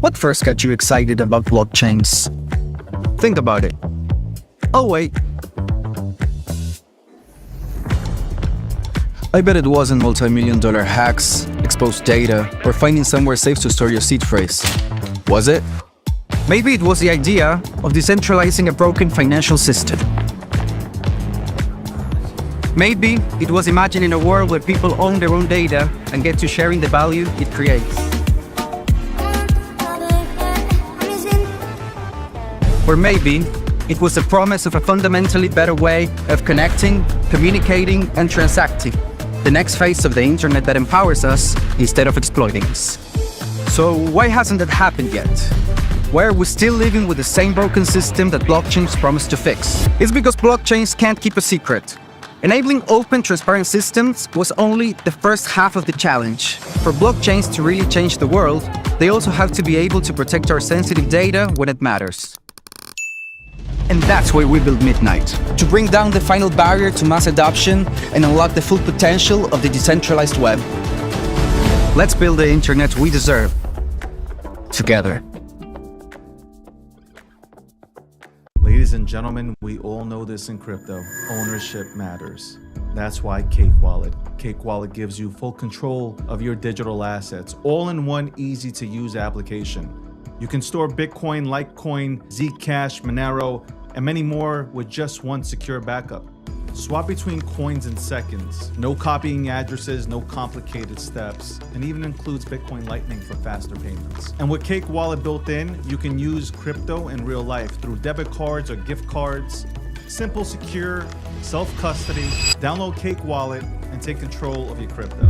What first got you excited about blockchains? Think about it. Oh wait. I bet it wasn't multi-million-dollar hacks, exposed data, or finding somewhere safe to store your seed phrase. Was it? Maybe it was the idea of decentralizing a broken financial system. Maybe it was imagining a world where people own their own data and get to sharing the value it creates. Or maybe it was the promise of a fundamentally better way of connecting, communicating, and transacting. The next phase of the internet that empowers us instead of exploiting us. So why hasn't that happened yet? Why are we still living with the same broken system that blockchains promise to fix? It's because blockchains can't keep a secret. Enabling open, transparent systems was only the first half of the challenge. For blockchains to really change the world, they also have to be able to protect our sensitive data when it matters. And that's why we built Midnight, to bring down the final barrier to mass adoption and unlock the full potential of the decentralized web. Let's build the internet we deserve, together. Ladies and gentlemen, we all know this in crypto. Ownership matters. That's why Cake Wallet. Cake Wallet gives you full control of your digital assets, all in one easy-to-use application. You can store Bitcoin, Litecoin, Zcash, Monero, and many more with just one secure backup. Swap between coins in seconds. No copying addresses, no complicated steps, and even includes Bitcoin Lightning for faster payments. And with Cake Wallet built in, you can use crypto in real life through debit cards or gift cards. Simple, secure, self-custody. Download Cake Wallet and take control of your crypto.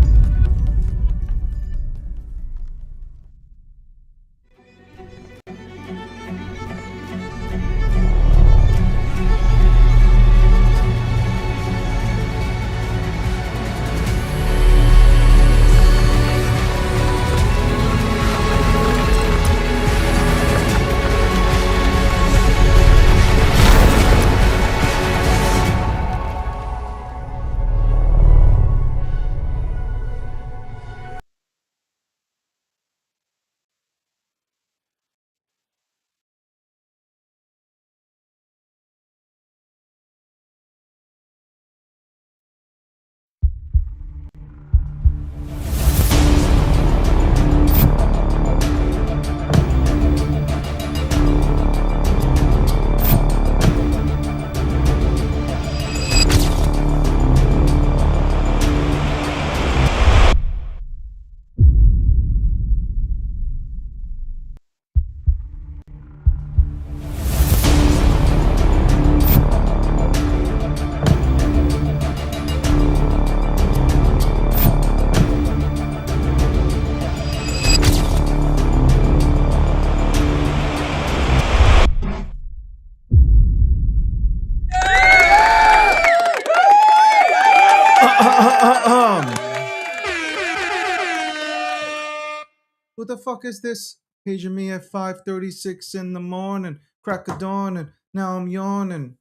Who the fuck is this? Paging me at 5:36 in the morning, crack of dawn, and now I'm yawning.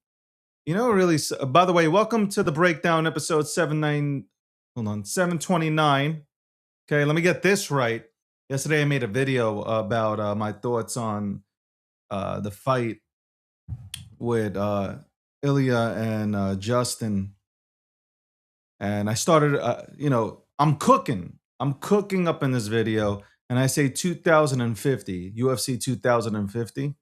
You know, really. By the way, welcome to the breakdown, episode 729. Okay, let me get this right. Yesterday, I made a video about my thoughts on the fight with Ilya and Justin, and I started. I'm cooking up in this video. And I say 2050, UFC 2050.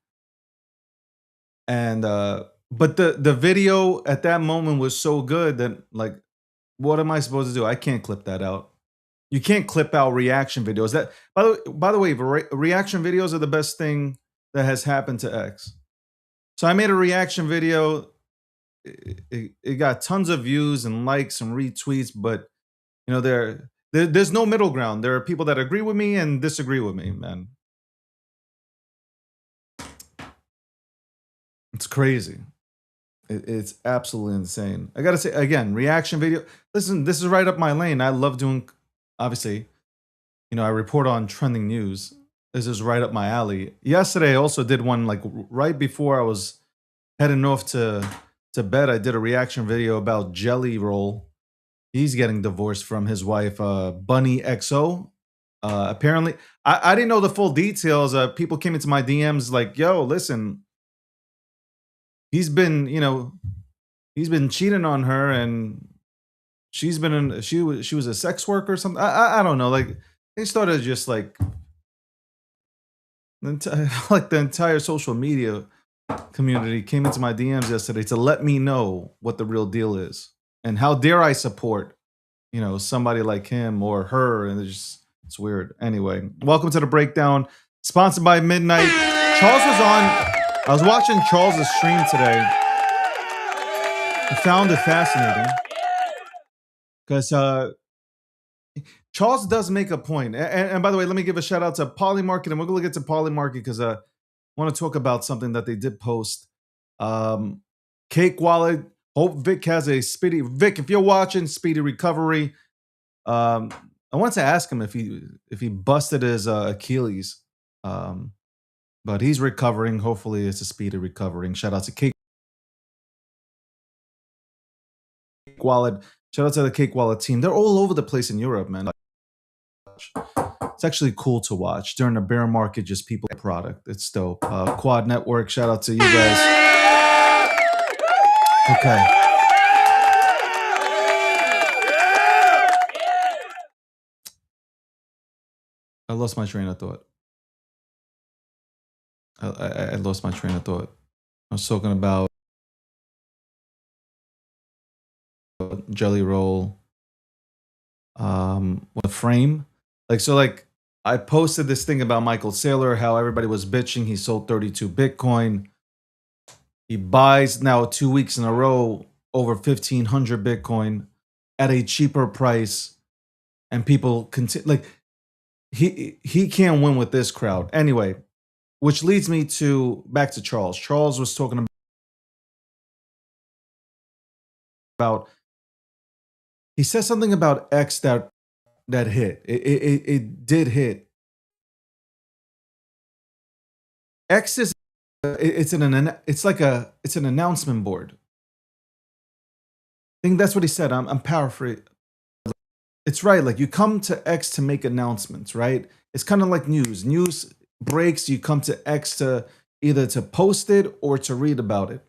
And but the video at that moment was so good that, like, what am I supposed to do? I can't clip that out. You can't clip out reaction videos. That by the way, reaction videos are the best thing that has happened to X. So I made a reaction video. It got tons of views and likes and retweets, but you know, there's no middle ground. There are people that agree with me and disagree with me, man. It's crazy. It's absolutely insane. I gotta say, again, reaction video. Listen, this is right up my lane. I love doing, obviously, you know, I report on trending news. This is right up my alley. Yesterday, I also did one, like, right before I was heading off to bed. I did a reaction video about Jelly Roll. He's getting divorced from his wife, Bunny XO. Apparently, I didn't know the full details. People came into my DMs like, "Yo, listen, he's been, he's been cheating on her, and she was a sex worker or something. I don't know. Like they started just like like the entire social media community came into my DMs yesterday to let me know what the real deal is, and how dare I support somebody like him or her, and it's weird. Anyway, welcome to the breakdown, sponsored by Midnight. Charles was on. I was watching Charles's stream today. I found it fascinating because Charles does make a point. And by the way, let me give a shout out to Polymarket, and we're going to get to Polymarket because I want to talk about something that they did post. Cake Wallet. Hope Vic has a speedy. Vic, if you're watching, speedy recovery. I wanted to ask him if he busted his Achilles, but he's recovering. Hopefully, it's a speedy recovering. Shout out to Cake Wallet. Shout out to the Cake Wallet team. They're all over the place in Europe, man. It's actually cool to watch during the bear market. Just people product. It's dope. Quad Network. Shout out to you guys. Okay. I lost my train of thought. I lost my train of thought. I was talking about Jelly Roll. The frame. Like I posted this thing about Michael Saylor, how everybody was bitching. He sold 32 Bitcoin. He buys now 2 weeks in a row over 1,500 Bitcoin at a cheaper price, and people continue like he can't win with this crowd anyway. Which leads me back to Charles. Charles was talking about. He said something about X that hit. It did hit. X is it's an announcement board. I think that's what he said. I'm paraphrasing. It's right. Like you come to X to make announcements, right? It's kind of like news. News breaks. You come to X to either to post it or to read about it.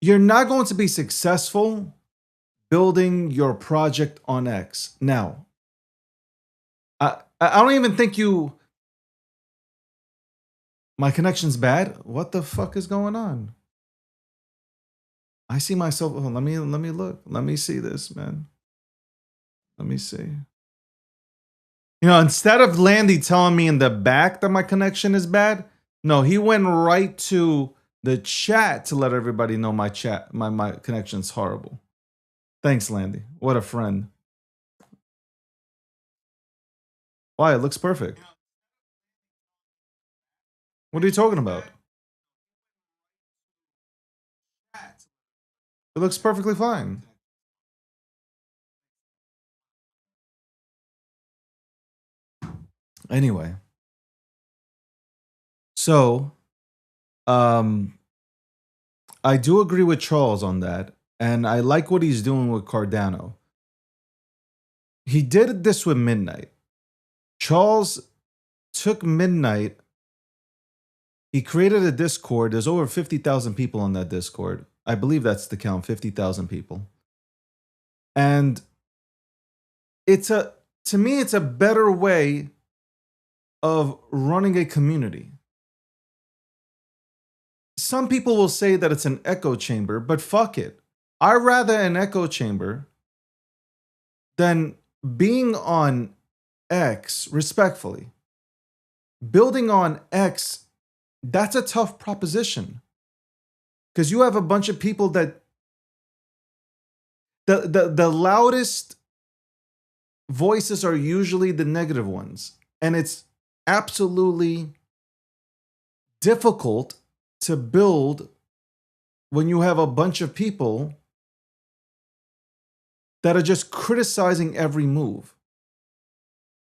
You're not going to be successful building your project on X. Now, I don't even think my connection's bad. What the fuck is going on? I see myself. Oh, let me look. Let me see this, man. Let me see. Instead of Landy telling me in the back that my connection is bad, no, he went right to the chat to let everybody know my connection's horrible. Thanks, Landy. What a friend. Why? It looks perfect. What are you talking about? It looks perfectly fine. Anyway. So, I do agree with Charles on that, and I like what he's doing with Cardano. He did this with Midnight. Charles took Midnight. He created a Discord. There's over 50,000 people on that Discord. I believe that's the count, 50,000 people. And to me, it's a better way of running a community. Some people will say that it's an echo chamber, but fuck it. I'd rather an echo chamber than being on X, respectfully. Building on X, that's a tough proposition. Because you have a bunch of people that the loudest voices are usually the negative ones. And it's absolutely difficult to build when you have a bunch of people that are just criticizing every move.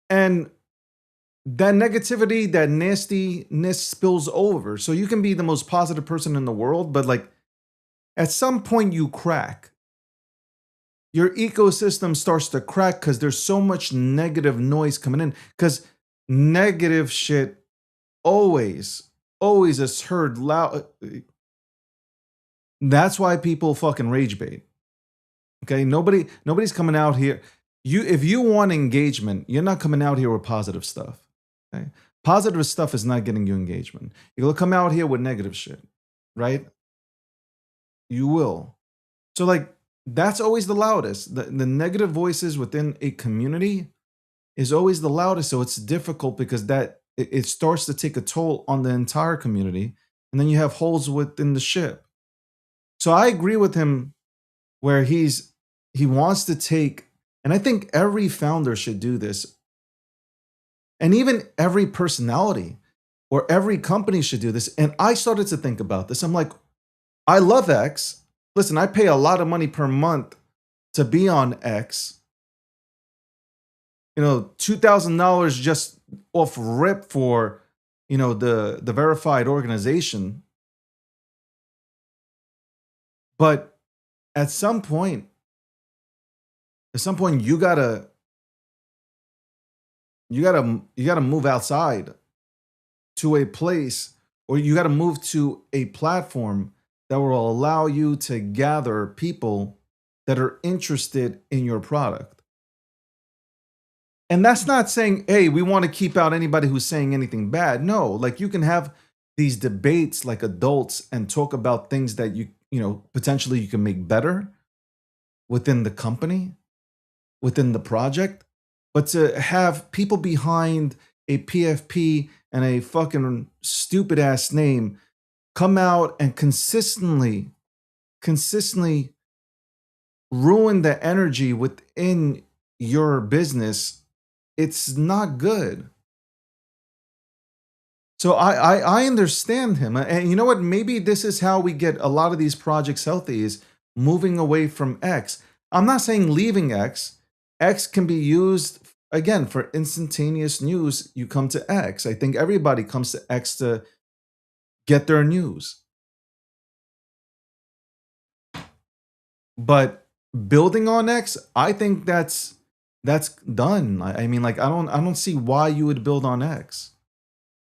And that negativity, that nastiness spills over. So you can be the most positive person in the world, but like at some point you crack. your ecosystem starts to crack because there's so much negative noise coming in. Because negative shit always is heard loud. That's why people fucking rage bait. Okay, nobody's coming out here. If you want engagement, you're not coming out here with positive stuff. Okay, positive stuff is not getting you engagement. You'll come out here with negative shit, right? You will. So like that's always the loudest. The negative voices within a community is always the loudest. So it's difficult because it starts to take a toll on the entire community, and then you have holes within the ship. So I agree with him where he wants to take, and I think every founder should do this, and even every personality or every company should do this. And I started to think about this. I'm like, I love X. Listen, I pay a lot of money per month to be on X. You know, $2,000 just off rip for, you know, the verified organization. But at some point you gotta move outside to a place, or you gotta move to a platform that will allow you to gather people that are interested in your product. And that's not saying, hey, we want to keep out anybody who's saying anything bad. No, like you can have these debates like adults and talk about things that you know, potentially you can make better within the company, within the project. But to have people behind a PFP and a fucking stupid ass name come out and consistently ruin the energy within your business, it's not good. So I understand him. And you know what? Maybe this is how we get a lot of these projects healthy, is moving away from X. I'm not saying leaving X. X can be used, again, for instantaneous news. You come to X. I think everybody comes to X to get their news. But building on X, I think that's done. I mean, like I don't see why you would build on X.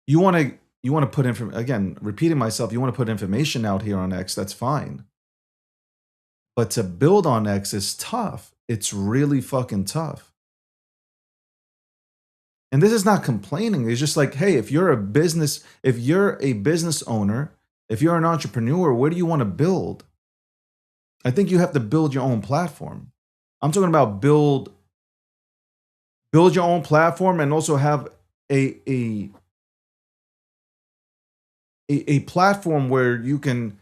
You want to put information, again, repeating myself, you want to put information out here on X, that's fine. But to build on X is tough. It's really fucking tough. And this is not complaining. It's just like, hey, if you're a business owner, if you're an entrepreneur, where do you want to build? I think you have to build your own platform. I'm talking about build your own platform, and also have a platform where you can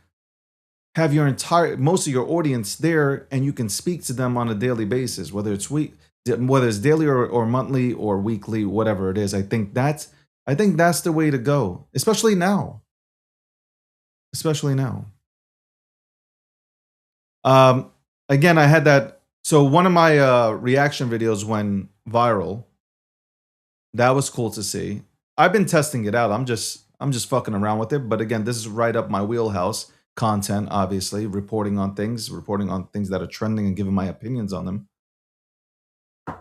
have most of your audience there, and you can speak to them on a daily basis, whether it's daily or monthly or weekly, whatever it is. I think that's the way to go, especially now. Again, I had that. So one of my reaction videos went viral. That was cool to see. I've been testing it out. I'm just fucking around with it. But again, this is right up my wheelhouse content, obviously, reporting on things that are trending and giving my opinions on them.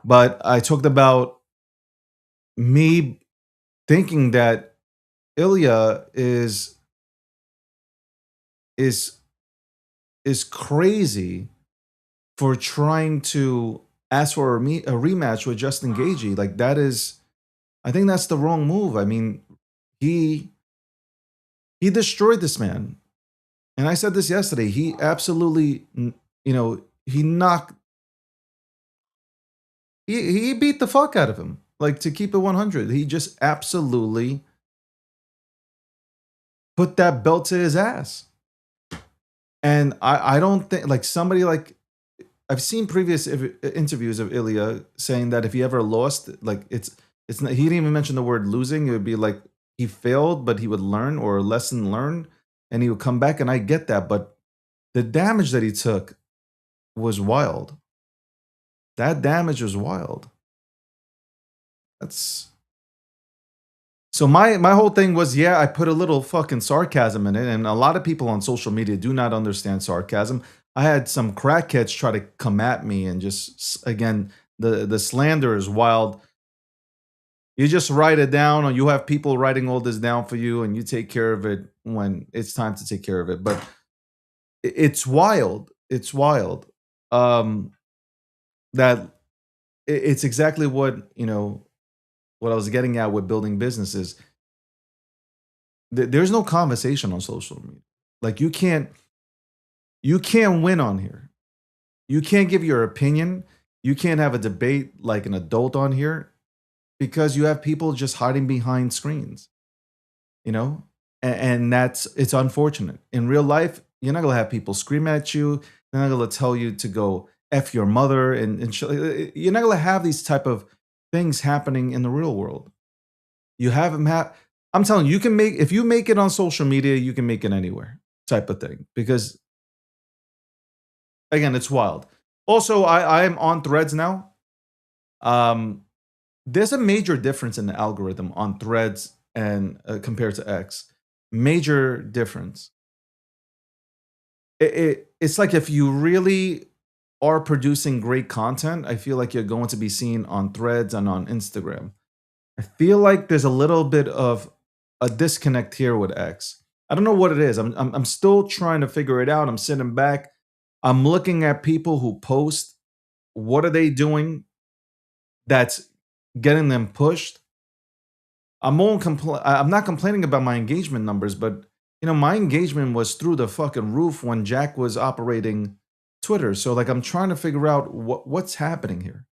But I talked about me thinking that Ilya is crazy for trying to ask for a rematch with Justin Gaethje. Like I think that's the wrong move. I mean, he destroyed this man. And I said this yesterday. He absolutely, he beat the fuck out of him. Like, to keep it 100, he just absolutely put that belt to his ass. And I don't think, like, somebody like, I've seen previous interviews of Ilya saying that if he ever lost, like, it's not, he didn't even mention the word losing. It would be like he failed, but he would learn, or a lesson learned, and he would come back. And I get that, but the damage that he took was wild. That damage was wild. So my whole thing was, yeah, I put a little fucking sarcasm in it, and a lot of people on social media do not understand sarcasm. I had some crackheads try to come at me and just again, the slander is wild. You just write it down, or you have people writing all this down for you, and you take care of it when it's time to take care of it. But it's wild. It's wild. Um, that it's exactly what what I was getting at with building businesses. There's no conversation on social media. Like you can't win on here. You can't give your opinion. You can't have a debate like an adult on here because you have people just hiding behind screens, you know? And that's it's unfortunate. In real life, you're not gonna have people scream at you. They're not gonna tell you to go F your mother you're not gonna have these type of things happening in the real world. You have them I'm telling you, you can make if you make it on social media, you can make it anywhere type of thing. Because again, it's wild. Also, I am on Threads now. Um, there's a major difference in the algorithm on Threads and compared to X. Major difference. It's like if you really are producing great content, I feel like you're going to be seen on Threads and on Instagram. I feel like there's a little bit of a disconnect here with X. I don't know what it is. I'm still trying to figure it out. I'm sitting back. I'm looking at people who post. What are they doing that's getting them pushed? I'm not complaining about my engagement numbers, but my engagement was through the fucking roof when Jack was operating Twitter. So like I'm trying to figure out what's happening here.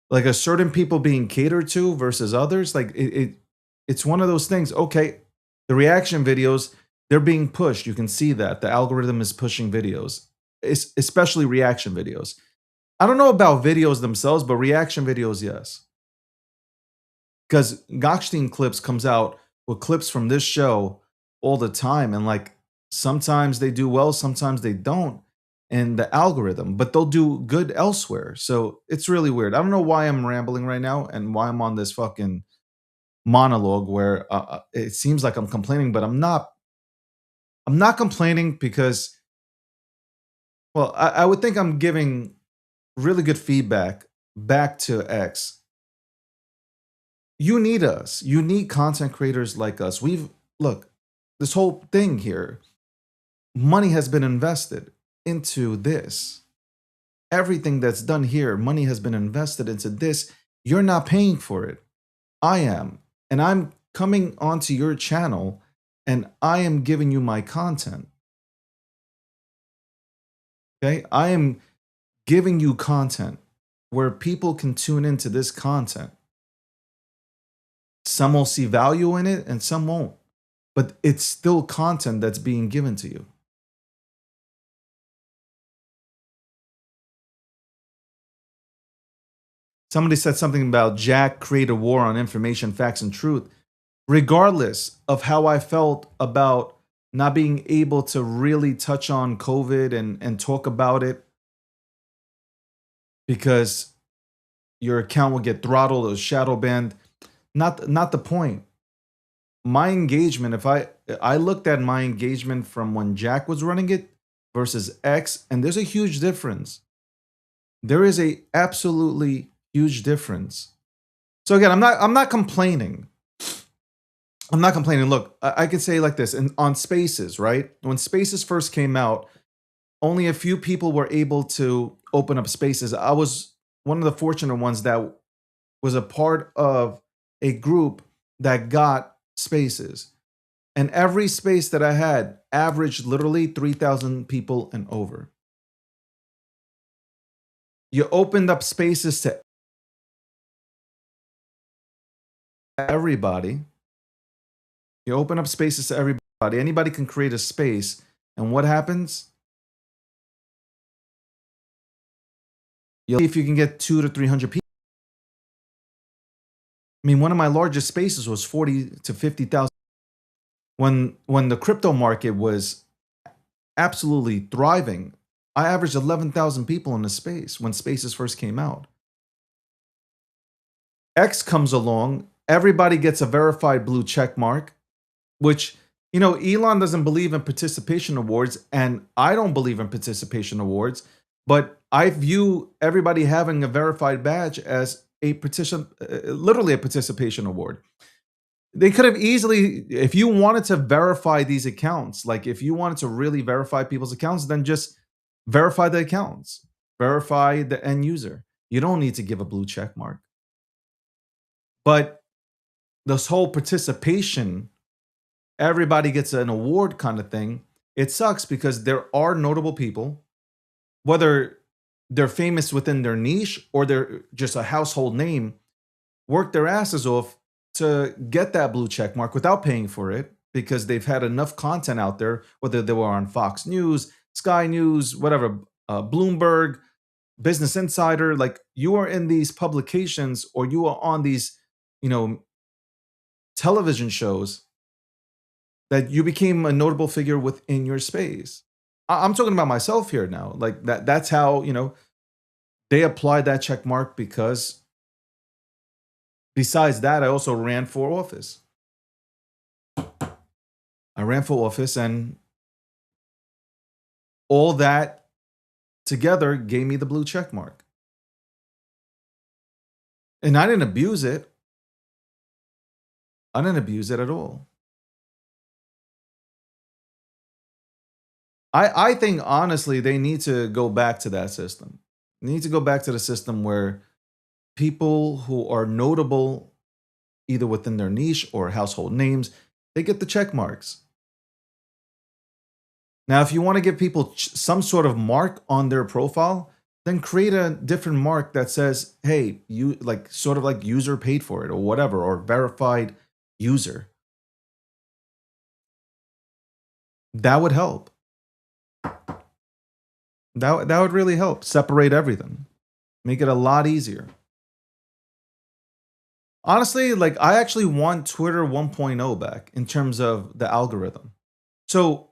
Like a certain people being catered to versus others. Like it's one of those things. Okay, the reaction videos, they're being pushed. You can see that the algorithm is pushing videos, especially reaction videos. I don't know about videos themselves, but reaction videos, yes. Because Gokhshtein Clips comes out with clips from this show all the time, and like sometimes they do well, sometimes they don't in the algorithm, but they'll do good elsewhere. So it's really weird. I don't know why I'm rambling right now and why I'm on this fucking monologue where it seems like I'm complaining, but I'm not. I'm not complaining because, well, I would think I'm giving really good feedback back to X. You need us. You need content creators like us. Look, this whole thing here, money has been invested into this. Everything that's done here, money has been invested into this. You're not paying for it. I am. And I'm coming onto your channel and I am giving you my content. Okay? I am giving you content where people can tune into this content. Some will see value in it and some won't. But it's still content that's being given to you. Somebody said something about Jack create a war on information, facts, and truth. Regardless of how I felt about not being able to really touch on COVID and talk about it because your account will get throttled or shadow banned. Not the point. My engagement, if I looked at my engagement from when Jack was running it versus X, and there's a huge difference. There is a absolutely huge difference. So again, I'm not complaining. I'm not complaining. Look, I could say like this, and on Spaces, right? When Spaces first came out, only a few people were able to open up Spaces. I was one of the fortunate ones that was a part of a group that got Spaces. And every space that I had averaged literally 3,000 people and over. You opened up Spaces to everybody. You open up Spaces to everybody. Anybody can create a space. And what happens? You'll see if you can get 200 to 300 people. I mean, one of my largest spaces was 40 to 50,000. When the crypto market was absolutely thriving, I averaged 11,000 people in the space when Spaces first came out. X comes along, everybody gets a verified blue check mark, which, You know, Elon doesn't believe in participation awards, and I don't believe in participation awards, but I view everybody having a verified badge as literally a participation award. They could have easily, if you wanted to verify these accounts, like if you wanted to really verify people's accounts, then just verify the accounts, verify the end user. You don't need to give a blue check mark. But this whole participation, everybody gets an award kind of thing, it sucks because there are notable people, whether they're famous within their niche or they're just a household name, work their asses off to get that blue check mark without paying for it because they've had enough content out there, whether they were on Fox News, Sky News, whatever, Bloomberg, Business Insider. Like, you are in these publications or you are on these, you know, television shows that you became a notable figure within your space. I'm talking about myself here now. Like that's how, you know, they applied that check mark because besides that, I also ran for office. I ran for office, and all that together gave me the blue check mark. And I didn't abuse it. I didn't abuse it at all. I think honestly they need to go back to that system. They need to go back to the system where people who are notable either within their niche or household names, they get the check marks. Now, if you want to give people some sort of mark on their profile, then create a different mark that says, hey, you like sort of like user paid for it or whatever, or verified user. That would help. That would really help separate everything, make it a lot easier. Honestly, like I actually want Twitter 1.0 back in terms of the algorithm. So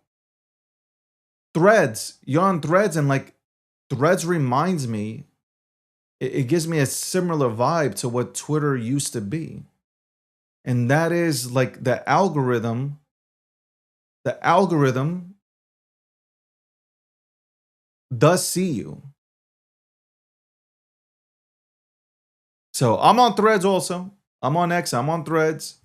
Threads, you're on Threads, and like Threads reminds me, it gives me a similar vibe to what Twitter used to be. And that is like the algorithm does see you. So I'm on Threads also. I'm on X, I'm on Threads.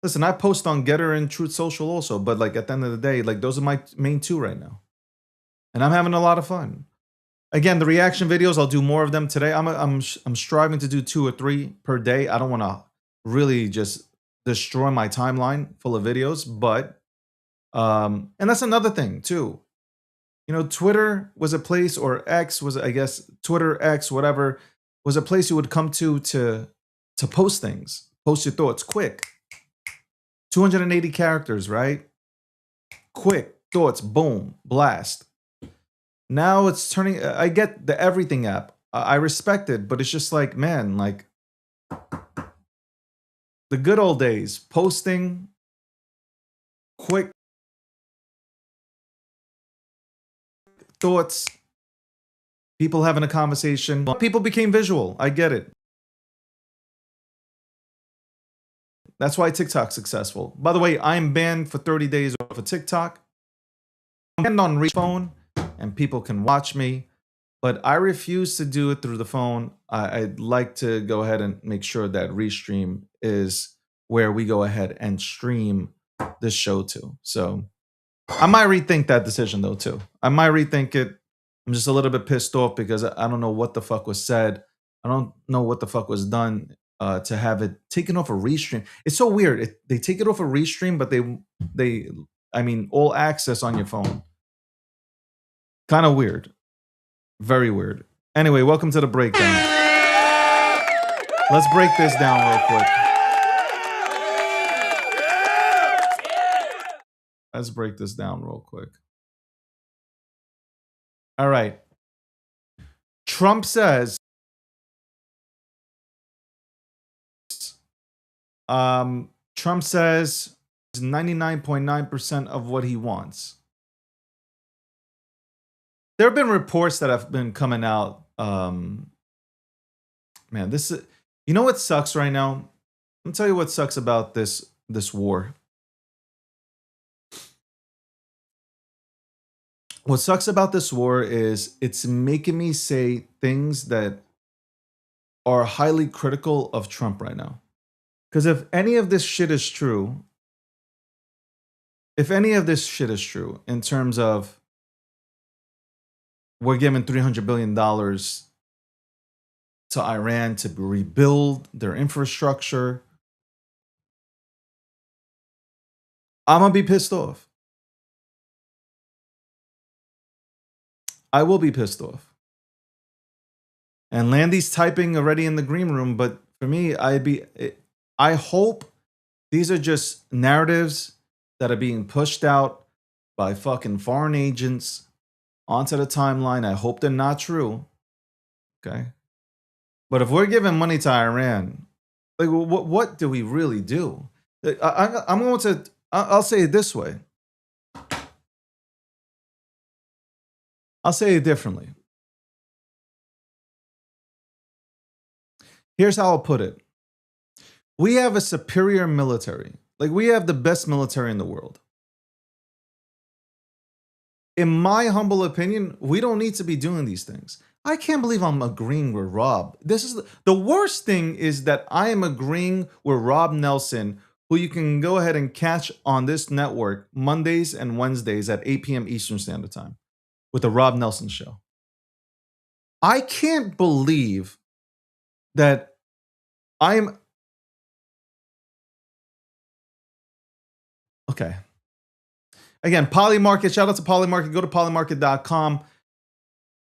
Listen, I post on Getter and Truth Social also, but like at the end of the day, like those are my main two right now. And I'm having a lot of fun. Again, the reaction videos, I'll do more of them today. I'm striving to do 2 or 3 per day. I don't want to really just destroy my timeline full of videos, but and that's another thing too. You know, Twitter was a place, or X was, I guess, Twitter, X, whatever, was a place you would come to post things, post your thoughts quick. 280 characters, right? Quick thoughts, boom, blast. Now it's turning, I get the everything app. I respect it, but it's just like, man, like the good old days, posting quick thoughts, people having a conversation. People became visual. I get it. That's why TikTok's successful. By the way, I'm banned for 30 days off of TikTok. I'm banned on Reach phone, and people can watch me, but I refuse to do it through the phone. I'd like to go ahead and make sure that Restream is where we go ahead and stream this show to. So I might rethink that decision though too. I might rethink it. I'm just a little bit pissed off because I don't know what the fuck was said. I don't know what the fuck was done to have it taken off a Restream. It's so weird. They take it off a Restream, but I mean, all access on your phone. Kind of weird. Very weird. Anyway, welcome to the breakdown. Let's break this down real quick. Let's break this down real quick. All right. Trump says, Trump says 99.9% of what he wants. There have been reports that have been coming out. Man, this is, you know what sucks right now? Let me tell you what sucks about this war. What sucks about this war is it's making me say things that are highly critical of Trump right now. Because if any of this shit is true, in terms of we're giving $300 billion to Iran to rebuild their infrastructure, I'm going to be pissed off. I will be pissed off. And Landy's typing already in the green room, but for me, I hope these are just narratives that are being pushed out by fucking foreign agents onto the timeline. I hope they're not true. Okay. But if we're giving money to Iran, like, what do we really do? I'll say it this way. I'll say it differently. Here's how I'll put it. We have a superior military. Like, we have the best military in the world. In my humble opinion, we don't need to be doing these things. I can't believe I'm agreeing with Rob. This is the worst thing is that I am agreeing with Rob Nelson, who you can go ahead and catch on this network Mondays and Wednesdays at 8 p.m. Eastern Standard Time with the Rob Nelson Show. I can't believe that I'm... Okay. Again, Polymarket, shout out to Polymarket. Go to polymarket.com.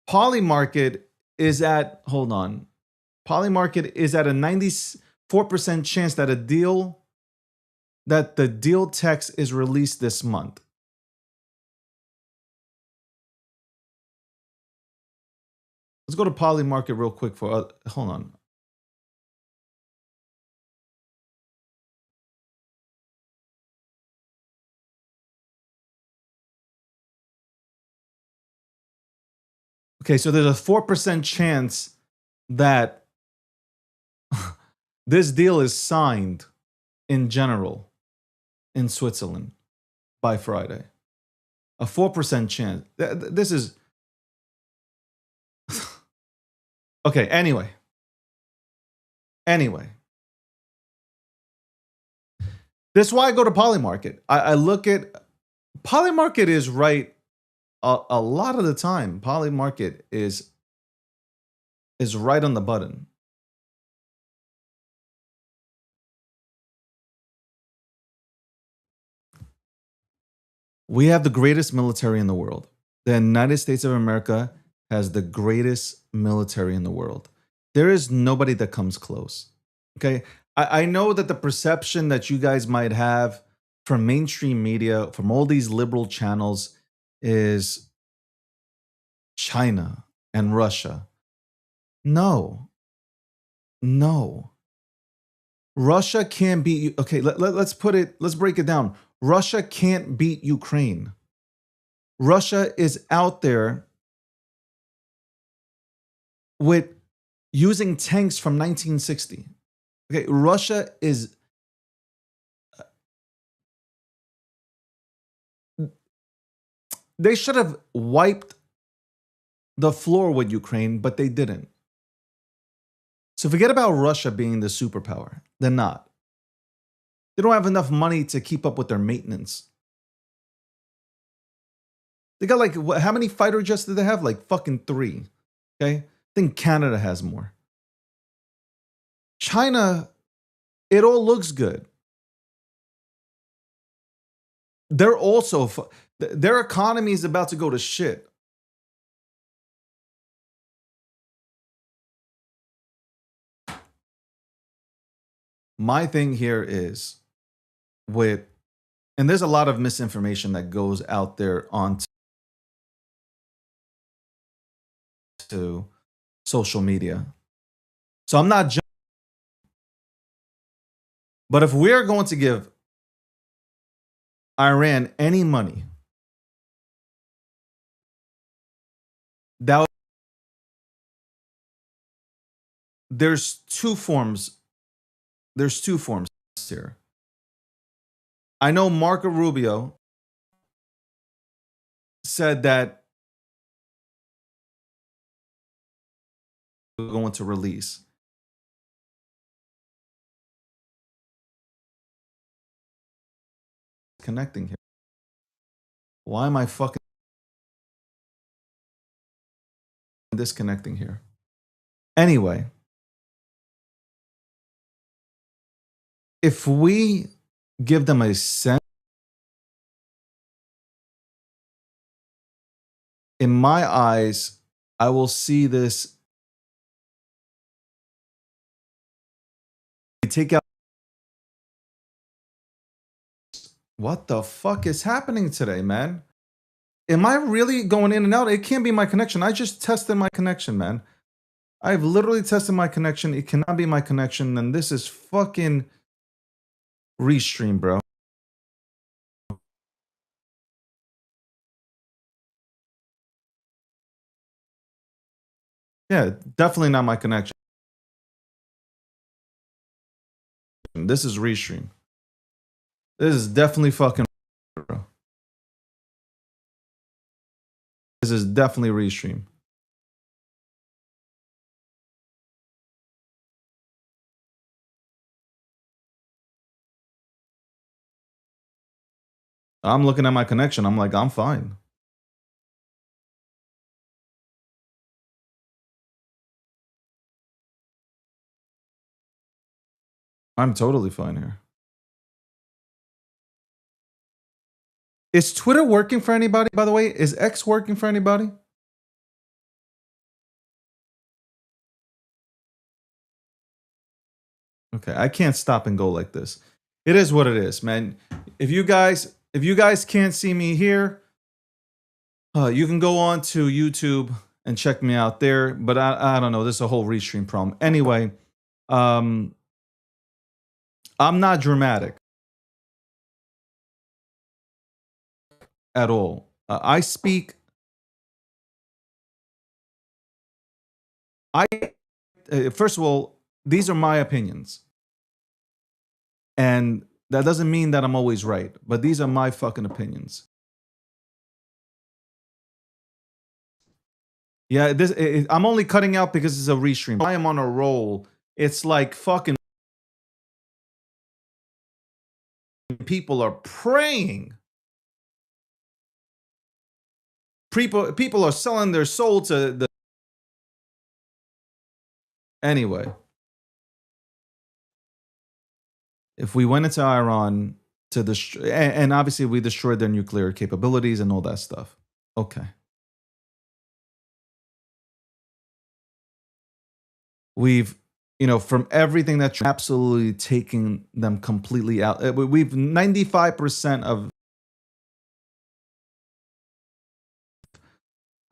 Polymarket is at, hold on. Polymarket is at a 94% chance that the deal text is released this month. Let's go to Polymarket real quick for, hold on. Okay, so there's a 4% chance that this deal is signed in general in Switzerland by Friday. A 4% chance. This is... Okay, anyway. This is why I go to Polymarket. I look at... Polymarket is right a lot of the time. Polymarket is right on the button. We have the greatest military in the world. The United States of America has the greatest military in the world. There is nobody that comes close. Okay? I know that the perception that you guys might have from mainstream media, from all these liberal channels, is China and Russia. No. Russia can't beat... Okay, let's break it down. Russia can't beat Ukraine. Russia is out there with using tanks from 1960. Okay, Russia is... They should have wiped the floor with Ukraine, but they didn't. So forget about Russia being the superpower. They're not. They don't have enough money to keep up with their maintenance. They got like, how many fighter jets do they have? Like fucking 3. Okay? I think Canada has more. China, it all looks good. They're also, their economy is about to go to shit. My thing here is with, and there's a lot of misinformation that goes out there onto social media. So I'm not, but if we're going to give Iran any money, that there's two forms here. I know Marco Rubio said that going to release. Connecting here. Why am I fucking disconnecting here? Anyway, if we give them a sense, in my eyes, I will see this. Take out. What the fuck is happening today, man? Am I really going in and out? It can't be my connection. I just tested my connection, man. I've literally tested my connection. It cannot be my connection. And this is fucking restream, bro. Yeah, definitely not my connection. This is restream. This is definitely fucking, bro. This is definitely restream. I'm looking at my connection. I'm like, I'm fine. I'm totally fine here. Is Twitter working for anybody, by the way? Is X working for anybody? Okay, I can't stop and go like this. It is what it is, man. If you guys can't see me here, you can go on to YouTube and check me out there. But I don't know. This is a whole restream problem. Anyway, I'm not dramatic at all. I speak. First of all, these are my opinions. And that doesn't mean that I'm always right, but these are my fucking opinions. Yeah, I'm only cutting out because it's a restream. I am on a roll. It's like fucking people are praying. People are selling their soul to the. Anyway. If we went into Iran to destroy, and obviously we destroyed their nuclear capabilities and all that stuff. Okay. We've, from everything that's absolutely taking them completely out. We've 95% of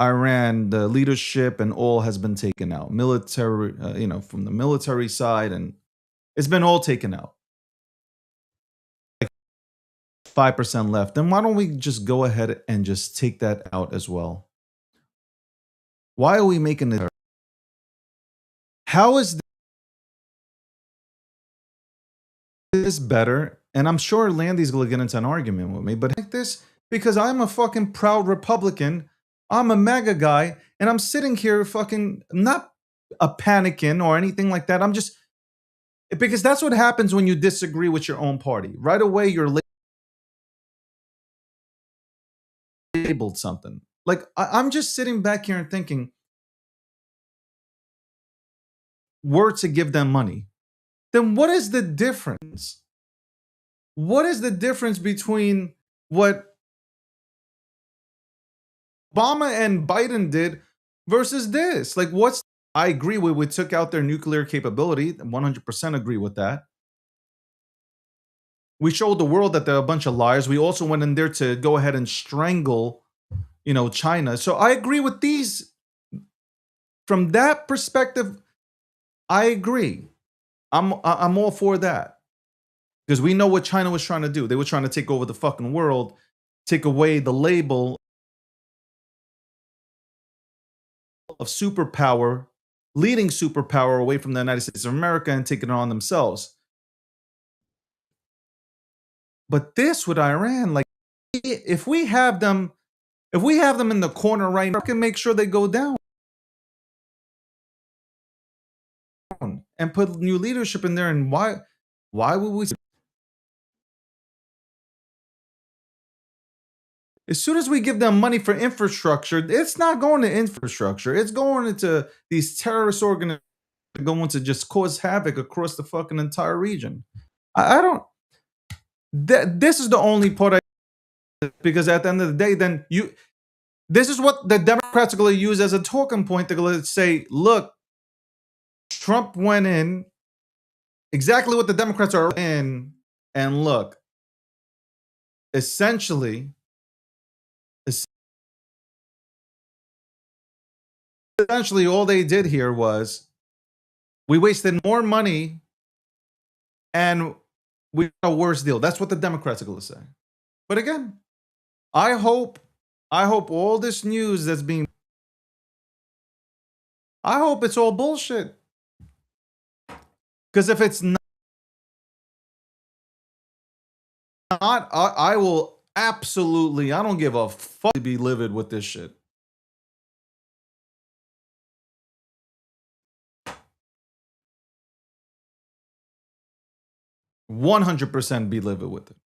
Iran, the leadership and all has been taken out. Military, from the military side, and it's been all taken out. 5% left. Then why don't we just go ahead and just take that out as well? Why are we making it? How is this better? And I'm sure Landy's going to get into an argument with me, but like this, because I'm a fucking proud Republican, I'm a MAGA guy, and I'm sitting here fucking not a panicking or anything like that. I'm just, because that's what happens when you disagree with your own party. Right away, you're labeled something. Like, I'm just sitting back here and thinking, were to give them money, then what is the difference? What is the difference between what Obama and Biden did versus this? Like, I agree with, we took out their nuclear capability, 100% agree with that. We showed the world that they're a bunch of liars. We also went in there to go ahead and strangle, China. So I agree with these. From that perspective, I agree. I'm all for that. Because we know what China was trying to do. They were trying to take over the fucking world, take away the label of superpower, leading superpower away from the United States of America and taking it on themselves. But this with Iran, like, if we have them in the corner right now, we can make sure they go down. and put new leadership in there. And why would we? As soon as we give them money for infrastructure, it's not going to infrastructure. It's going into these terrorist organizations going to just cause havoc across the fucking entire region. I don't. This is the only part because at the end of the day, then this is what the Democrats are going to use as a talking point. They're going to say, look, Trump went in exactly what the Democrats are in, and look, essentially all they did here was we wasted more money and we got a worse deal. That's what the Democrats are going to say. But again, I hope all this news that's being, I hope it's all bullshit. Because if it's not, I will absolutely, I don't give a fuck, be livid with this shit. %100% be livid with it.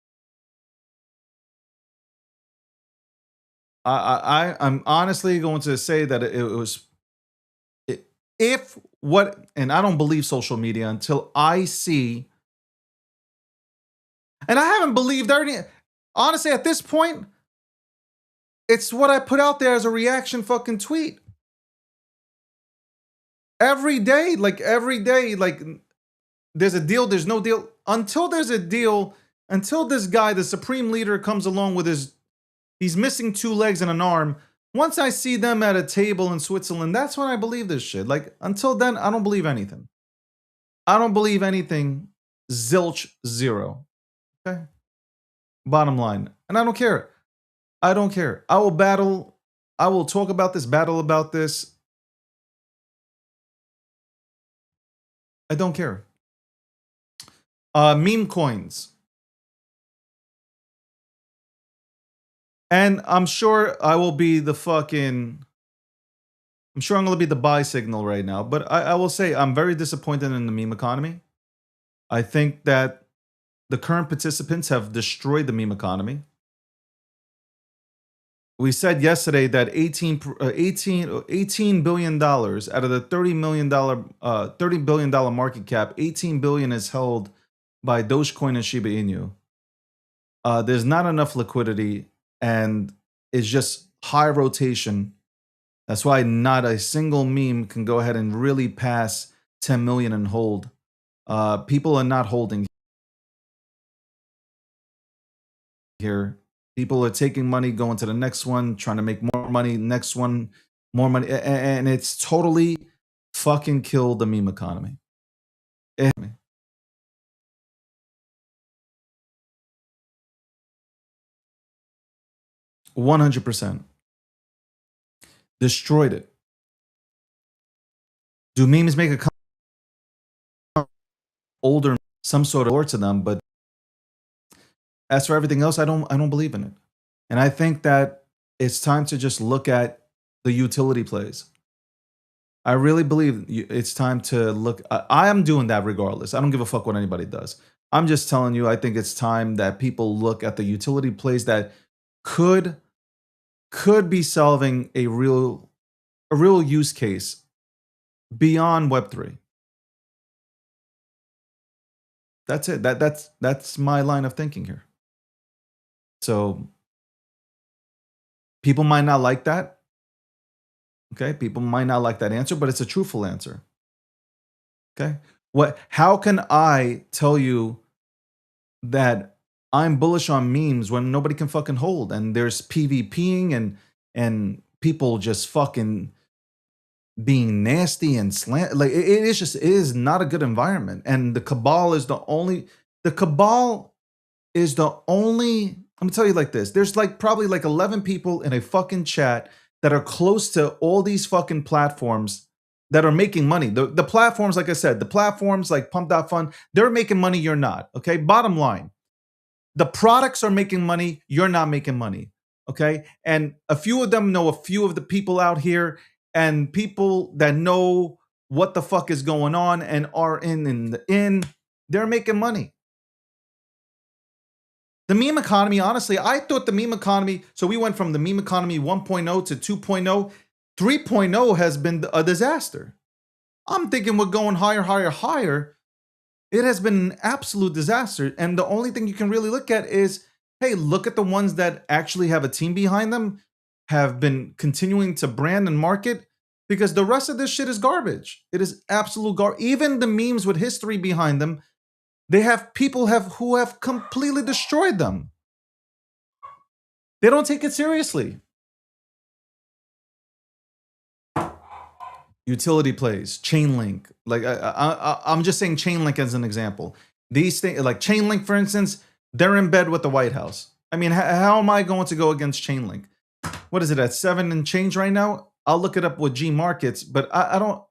I'm honestly going to say that it was, if what, and I don't believe social media until I see, and I haven't believed everything. Honestly, at this point, it's what I put out there as a reaction fucking tweet. Every day, like there's a deal, there's no deal. Until there's a deal, until this guy, the supreme leader, comes along with he's missing 2 legs and an arm. Once I see them at a table in Switzerland, that's when I believe this shit. Like, until then, I don't believe anything. I don't believe anything. Zilch, zero. Okay? Bottom line. And I don't care. I don't care. I will battle. I will talk about this, battle about this. I don't care. Meme coins. And I'm sure I will be the fucking, I'm sure I'm going to be the buy signal right now. But I will say I'm very disappointed in the meme economy. I think that the current participants have destroyed the meme economy. We said yesterday that $18 billion out of the $30 billion market cap, $18 billion is held by Dogecoin and Shiba Inu. There's not enough liquidity, and it's just high rotation. That's why not a single meme can go ahead and really pass 10 million and hold. People are not holding here. People are taking money, going to the next one, trying to make more money, next one, more money. And it's totally fucking killed the meme economy. 100%. Destroyed it. Do memes make a older, some sort of lore to them? But as for everything else, I don't believe in it. And I think that it's time to just look at the utility plays. I really believe it's time to look. I am doing that regardless. I don't give a fuck what anybody does. I'm just telling you, I think it's time that people look at the utility plays that could be solving a real use case beyond Web3. That's it. That's my line of thinking here. So people might not like that. Okay, people might not like that answer, but it's a truthful answer. Okay, how can I tell you that I'm bullish on memes when nobody can fucking hold, and there's PvPing and people just fucking being nasty and slant? Like it is not a good environment. And the cabal is the only. Let me tell you like this. There's probably 11 people in a fucking chat that are close to all these fucking platforms that are making money. The platforms, like I said, the platforms like Pump.Fun, they're making money, you're not. Okay, bottom line. The products are making money, you're not making money. Okay, and a few of them know a few of the people out here, and people that know what the fuck is going on and are in, they're making money. The meme economy, honestly, I thought the meme economy, so we went from the meme economy 1.0 to 2.0. 3.0 has been a disaster. I'm thinking we're going higher, higher, higher. It has been an absolute disaster. And the only thing you can really look at is, hey, look at the ones that actually have a team behind them, have been continuing to brand and market, because the rest of this shit is garbage. It is absolute garbage. Even the memes with history behind them, they have people who have completely destroyed them. They don't take it seriously. Utility plays, Chainlink. Like I'm just saying Chainlink as an example. These things, like Chainlink, for instance, they're in bed with the White House. I mean, how am I going to go against Chainlink? What is it at 7 and change right now? I'll look it up with G Markets, but I don't.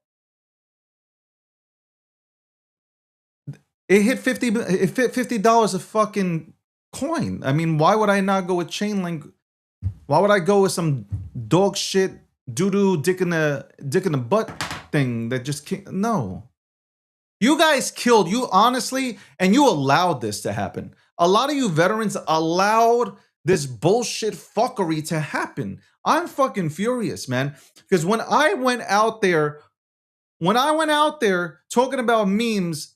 It hit $50 a fucking coin. I mean, why would I not go with Chainlink? Why would I go with some dog shit, doo-doo, dick in the butt thing that just can't? No. You guys killed, you honestly, and you allowed this to happen. A lot of you veterans allowed this bullshit fuckery to happen. I'm fucking furious, man. Because when I went out there talking about memes,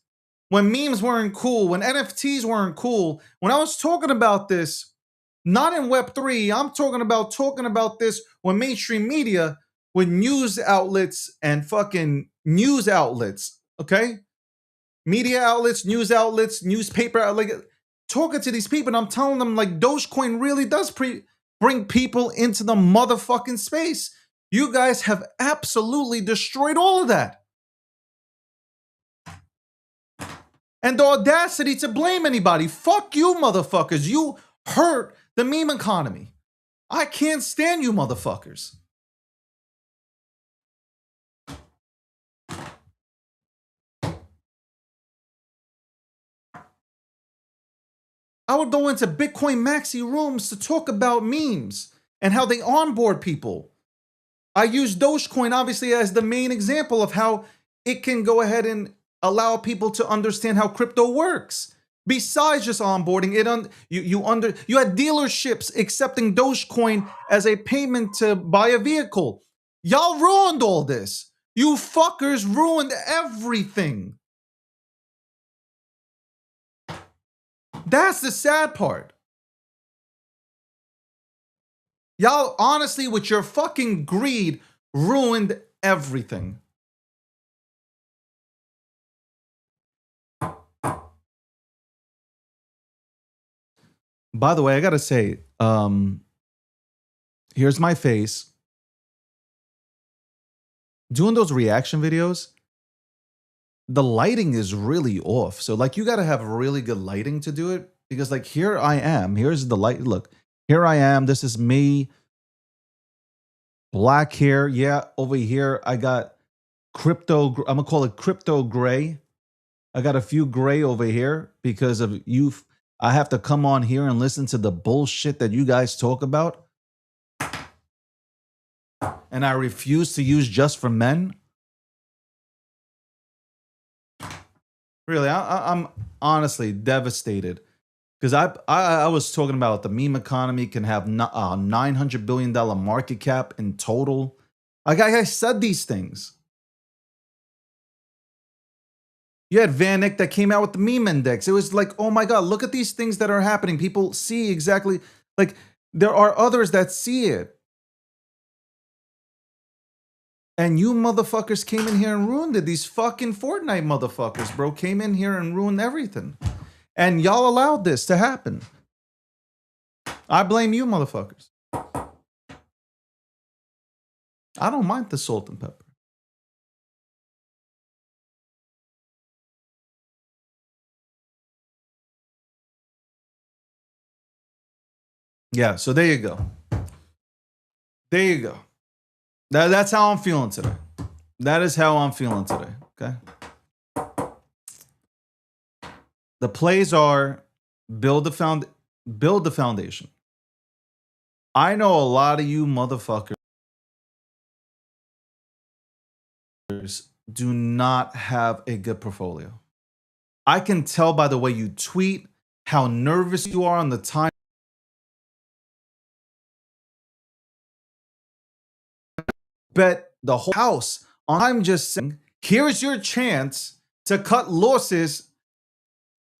when memes weren't cool, when NFTs weren't cool, when I was talking about this, not in Web3, I'm talking about this when mainstream media, with news outlets and fucking news outlets, okay? Media outlets, news outlets, newspaper, like talking to these people, and I'm telling them like Dogecoin really does bring people into the motherfucking space. You guys have absolutely destroyed all of that. And the audacity to blame anybody. Fuck you, motherfuckers. You hurt the meme economy. I can't stand you, motherfuckers. I would go into Bitcoin Maxi rooms to talk about memes and how they onboard people. I use Dogecoin obviously as the main example of how it can go ahead and allow people to understand how crypto works. Besides just onboarding it, you had dealerships accepting Dogecoin as a payment to buy a vehicle. Y'all ruined all this. You fuckers ruined everything. That's the sad part. Y'all honestly, with your fucking greed, ruined everything. By the way, I gotta say, here's my face. Doing those reaction videos, the lighting is really off. So like you gotta have really good lighting to do it, because like here I am, here's the light. Look, here I am, this is me. Black hair, yeah, over here I got crypto, I'm gonna call it crypto gray. I got a few gray over here because of you. I have to come on here and listen to the bullshit that you guys talk about. And I refuse to use just for men. Really, I'm honestly devastated. Because I was talking about the meme economy can have a $900 billion market cap in total. Like I said these things. You had Van Eyck that came out with the meme index. It was like, oh my God, look at these things that are happening. People see exactly, like there are others that see it. And you motherfuckers came in here and ruined it. These fucking Fortnite motherfuckers, bro, came in here and ruined everything. And y'all allowed this to happen. I blame you motherfuckers. I don't mind the salt and pepper. Yeah, so there you go. There you go. That's how I'm feeling today. That is how I'm feeling today, okay? The plays are build the foundation. I know a lot of you motherfuckers do not have a good portfolio. I can tell by the way you tweet how nervous you are on the time. Bet the whole house on. I'm just saying, here's your chance to cut losses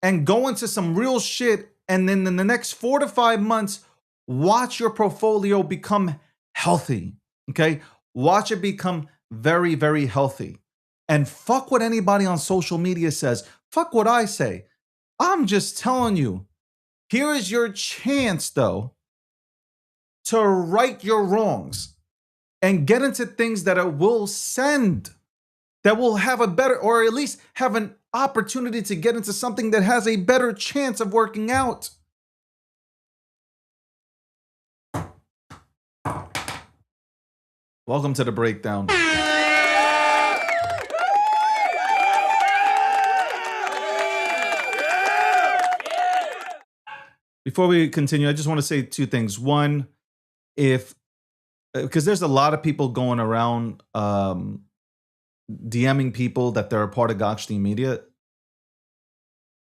and go into some real shit. And then in the next 4 to 5 months, watch your portfolio become healthy. Okay. Watch it become very, very healthy. And fuck what anybody on social media says. Fuck what I say. I'm just telling you, here is your chance, though, to right your wrongs and get into things that it will send, that will have a better, or at least have an opportunity to get into something that has a better chance of working out. Welcome to the breakdown. Before we continue, I just want to say 2 things. One, because there's a lot of people going around DMing people that they're a part of Gokhshtein Media.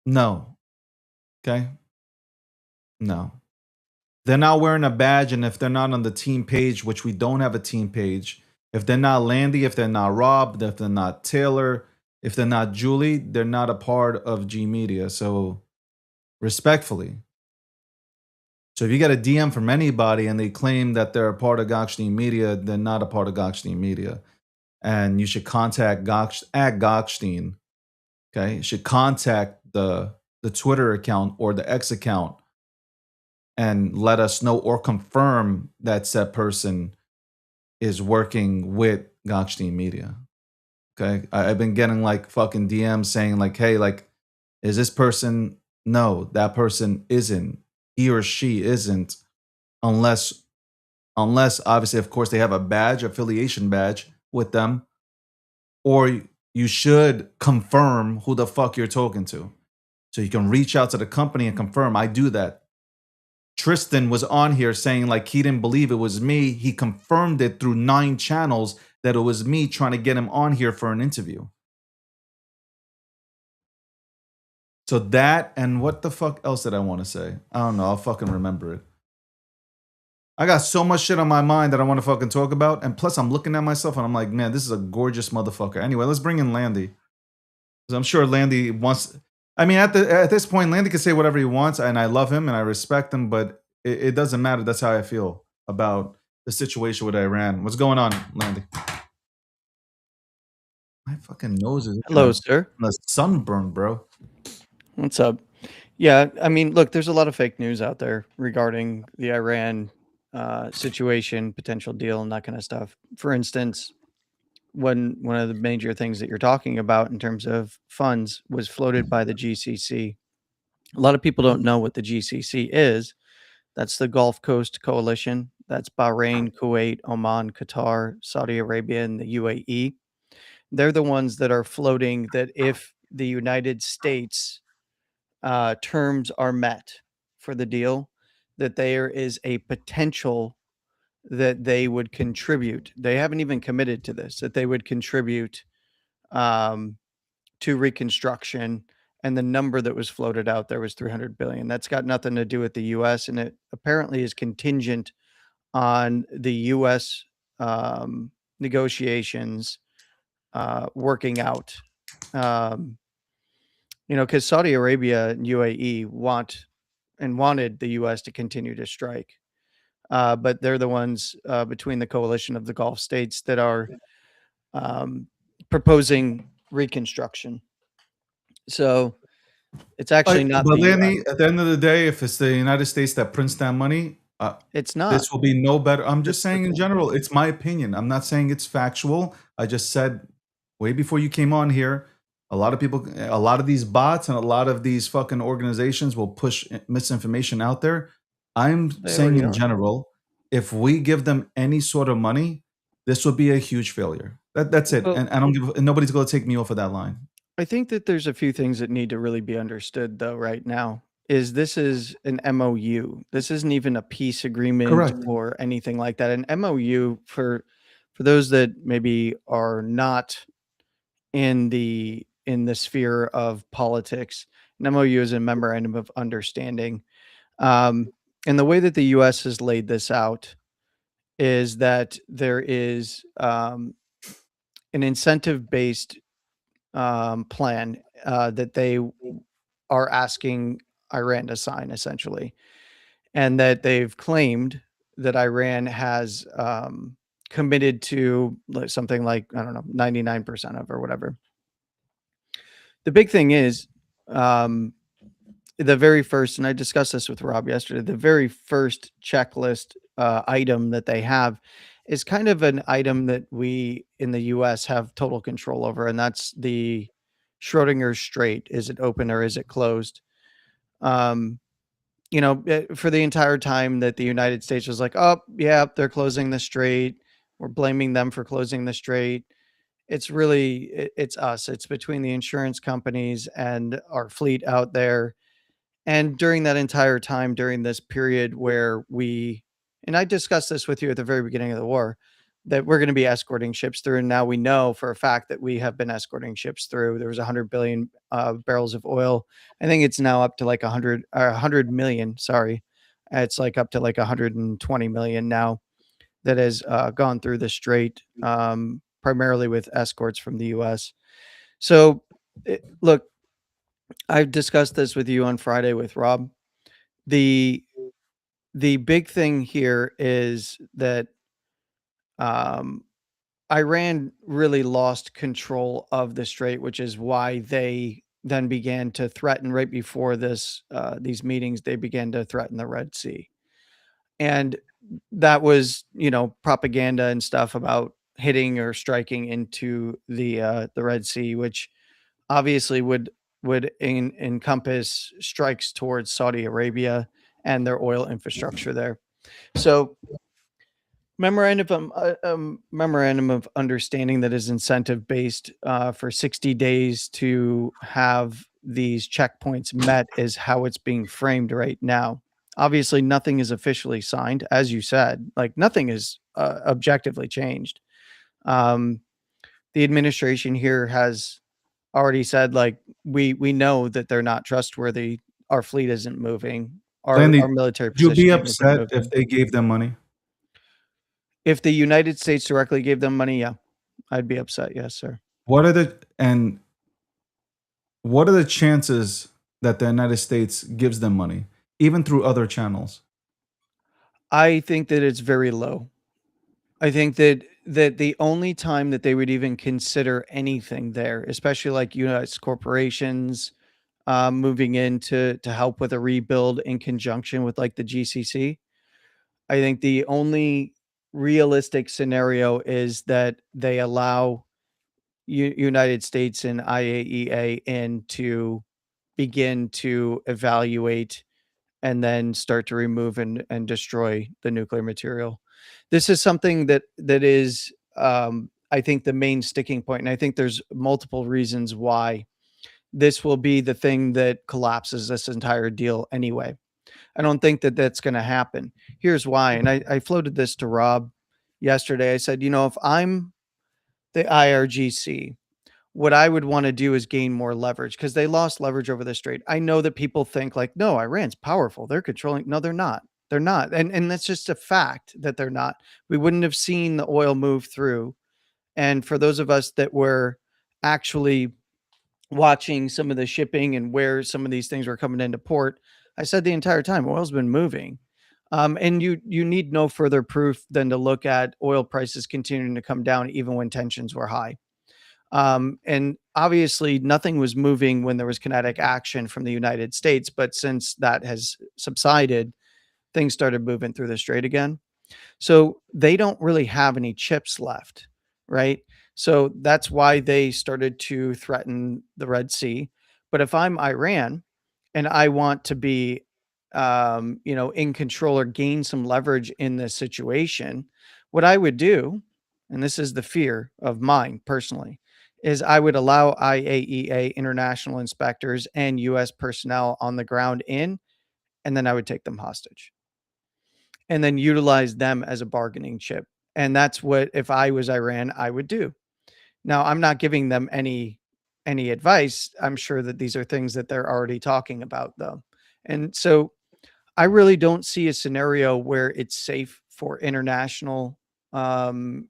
No. Okay? No. They're not wearing a badge, and if they're not on the team page, which we don't have a team page, if they're not Landy, if they're not Rob, if they're not Taylor, if they're not Julie, they're not a part of G Media. So, respectfully. So if you get a DM from anybody and they claim that they're a part of Gokhshtein Media, they're not a part of Gokhshtein Media. And you should contact at Gokhshtein. Okay? You should contact the Twitter account or the X account and let us know or confirm that said person is working with Gokhshtein Media. Okay? I've been getting like fucking DMs saying like, hey, like, is this person? No, that person isn't. He or she isn't, unless obviously, of course, they have a badge, affiliation badge with them, or you should confirm who the fuck you're talking to. So you can reach out to the company and confirm. I do that. Tristan was on here saying like he didn't believe it was me. He confirmed it through 9 channels that it was me trying to get him on here for an interview. So that, and what the fuck else did I want to say? I don't know. I'll fucking remember it. I got so much shit on my mind that I want to fucking talk about. And plus, I'm looking at myself and I'm like, man, this is a gorgeous motherfucker. Anyway, let's bring in Landy. Because I'm sure Landy wants... I mean, at this point, Landy can say whatever he wants, and I love him and I respect him, but it doesn't matter. That's how I feel about the situation with Iran. What's going on, Landy? My fucking nose is... Hello, sir. The sunburn, bro. What's up? Yeah, I mean, look, there's a lot of fake news out there regarding the Iran situation, potential deal, and that kind of stuff. For instance, one of the major things that you're talking about in terms of funds was floated by the GCC. A lot of people don't know what the GCC is. That's the Gulf Coast Coalition. That's Bahrain, Kuwait, Oman, Qatar, Saudi Arabia, and the UAE. They're the ones that are floating that if the United States terms are met for the deal, that there is a potential that they would contribute. They haven't even committed to this, that they would contribute to reconstruction. And the number that was floated out there was 300 billion. That's got nothing to do with the U.S. And it apparently is contingent on the U.S. Negotiations working out. Because Saudi Arabia and UAE wanted the U.S. to continue to strike. But they're the ones between the coalition of the Gulf states that are proposing reconstruction. So it's actually not But the Landy, US. at the end of the day, if it's the United States that prints that money, It's not. this will be no better. I'm just It's saying in general, it's my opinion. I'm not saying it's factual. I just said way before you came on here, a lot of these bots and a lot of these fucking organizations will push misinformation out there. I'm They saying already in are. general, if we give them any sort of money, this would be a huge failure. That's it. Well- And I don't give. And nobody's going to take me off of that line. I think that there's a few things that need to really be understood, though, right now. This is an MOU. This isn't even a peace agreement Correct. or anything like that. An MOU, for those that maybe are not in the sphere of politics. An MOU is a memorandum of understanding. Um, and the way that the US has laid this out is that there is an incentive based plan that they are asking Iran to sign, essentially, and that they've claimed that Iran has committed to something like, I don't know, 99% of or whatever. The big thing is, um, the very first, and I discussed this with Rob yesterday, the very first checklist item that they have is kind of an item that we in the US have total control over, and that's the Schrodinger's Strait. Is it open or is it closed? Um, for the entire time that the United States was like, oh, yeah, they're closing the strait. We're blaming them for closing the strait. It's really, it's us. It's between the insurance companies and our fleet out there. And during that entire time, during this period where and I discussed this with you at the very beginning of the war, that we're going to be escorting ships through. And now we know for a fact that we have been escorting ships through. There was 100 billion barrels of oil. I think it's now up to like 100 million. Sorry. It's like up to like 120 million now that has gone through the strait, primarily with escorts from the US. So, look, I've discussed this with you on Friday with Rob. The the big thing here is that um, Iran really lost control of the strait, which is why they then began to threaten right before these meetings. They began to threaten the Red Sea, and that was propaganda and stuff about hitting or striking into the Red Sea, which obviously would encompass strikes towards Saudi Arabia and their oil infrastructure there. So memorandum of understanding that is incentive based for 60 days to have these checkpoints met is how it's being framed right now. Obviously, nothing is officially signed, as you said. Like nothing is objectively changed. Um, the administration here has already said, like, we know that they're not trustworthy. Our fleet isn't moving. Landy, Our military would you be positioning isn't upset if moving. they gave them money? If the United States directly gave them money, yeah, I'd be upset. Yes, sir. What are the chances that the United States gives them money, even through other channels? I think that it's very low. I think that the only time that they would even consider anything there, especially like U.S. corporations moving in to help with a rebuild in conjunction with like the GCC, I think the only realistic scenario is that they allow United States and IAEA in to begin to evaluate and then start to remove and destroy the nuclear material. This is something that is, I think, the main sticking point, and I think there's multiple reasons why this will be the thing that collapses this entire deal anyway. I don't think that that's going to happen. Here's why, and I floated this to Rob yesterday. I said, if I'm the IRGC, what I would want to do is gain more leverage because they lost leverage over the strait. I know that people think like, no, Iran's powerful. They're controlling. No, they're not. They're not. And that's just a fact that they're not. We wouldn't have seen the oil move through. And for those of us that were actually watching some of the shipping and where some of these things were coming into port, I said the entire time, oil's been moving. And you need no further proof than to look at oil prices continuing to come down even when tensions were high. And obviously, nothing was moving when there was kinetic action from the United States. But since that has subsided, things started moving through the strait again. So they don't really have any chips left, right? So that's why they started to threaten the Red Sea. But if I'm Iran and I want to be, in control or gain some leverage in this situation, what I would do, and this is the fear of mine personally, is I would allow IAEA international inspectors and US personnel on the ground in, and then I would take them hostage and then utilize them as a bargaining chip. And that's what, if I was Iran, I would do. Now, I'm not giving them any advice. I'm sure that these are things that they're already talking about, though. And so I really don't see a scenario where it's safe for international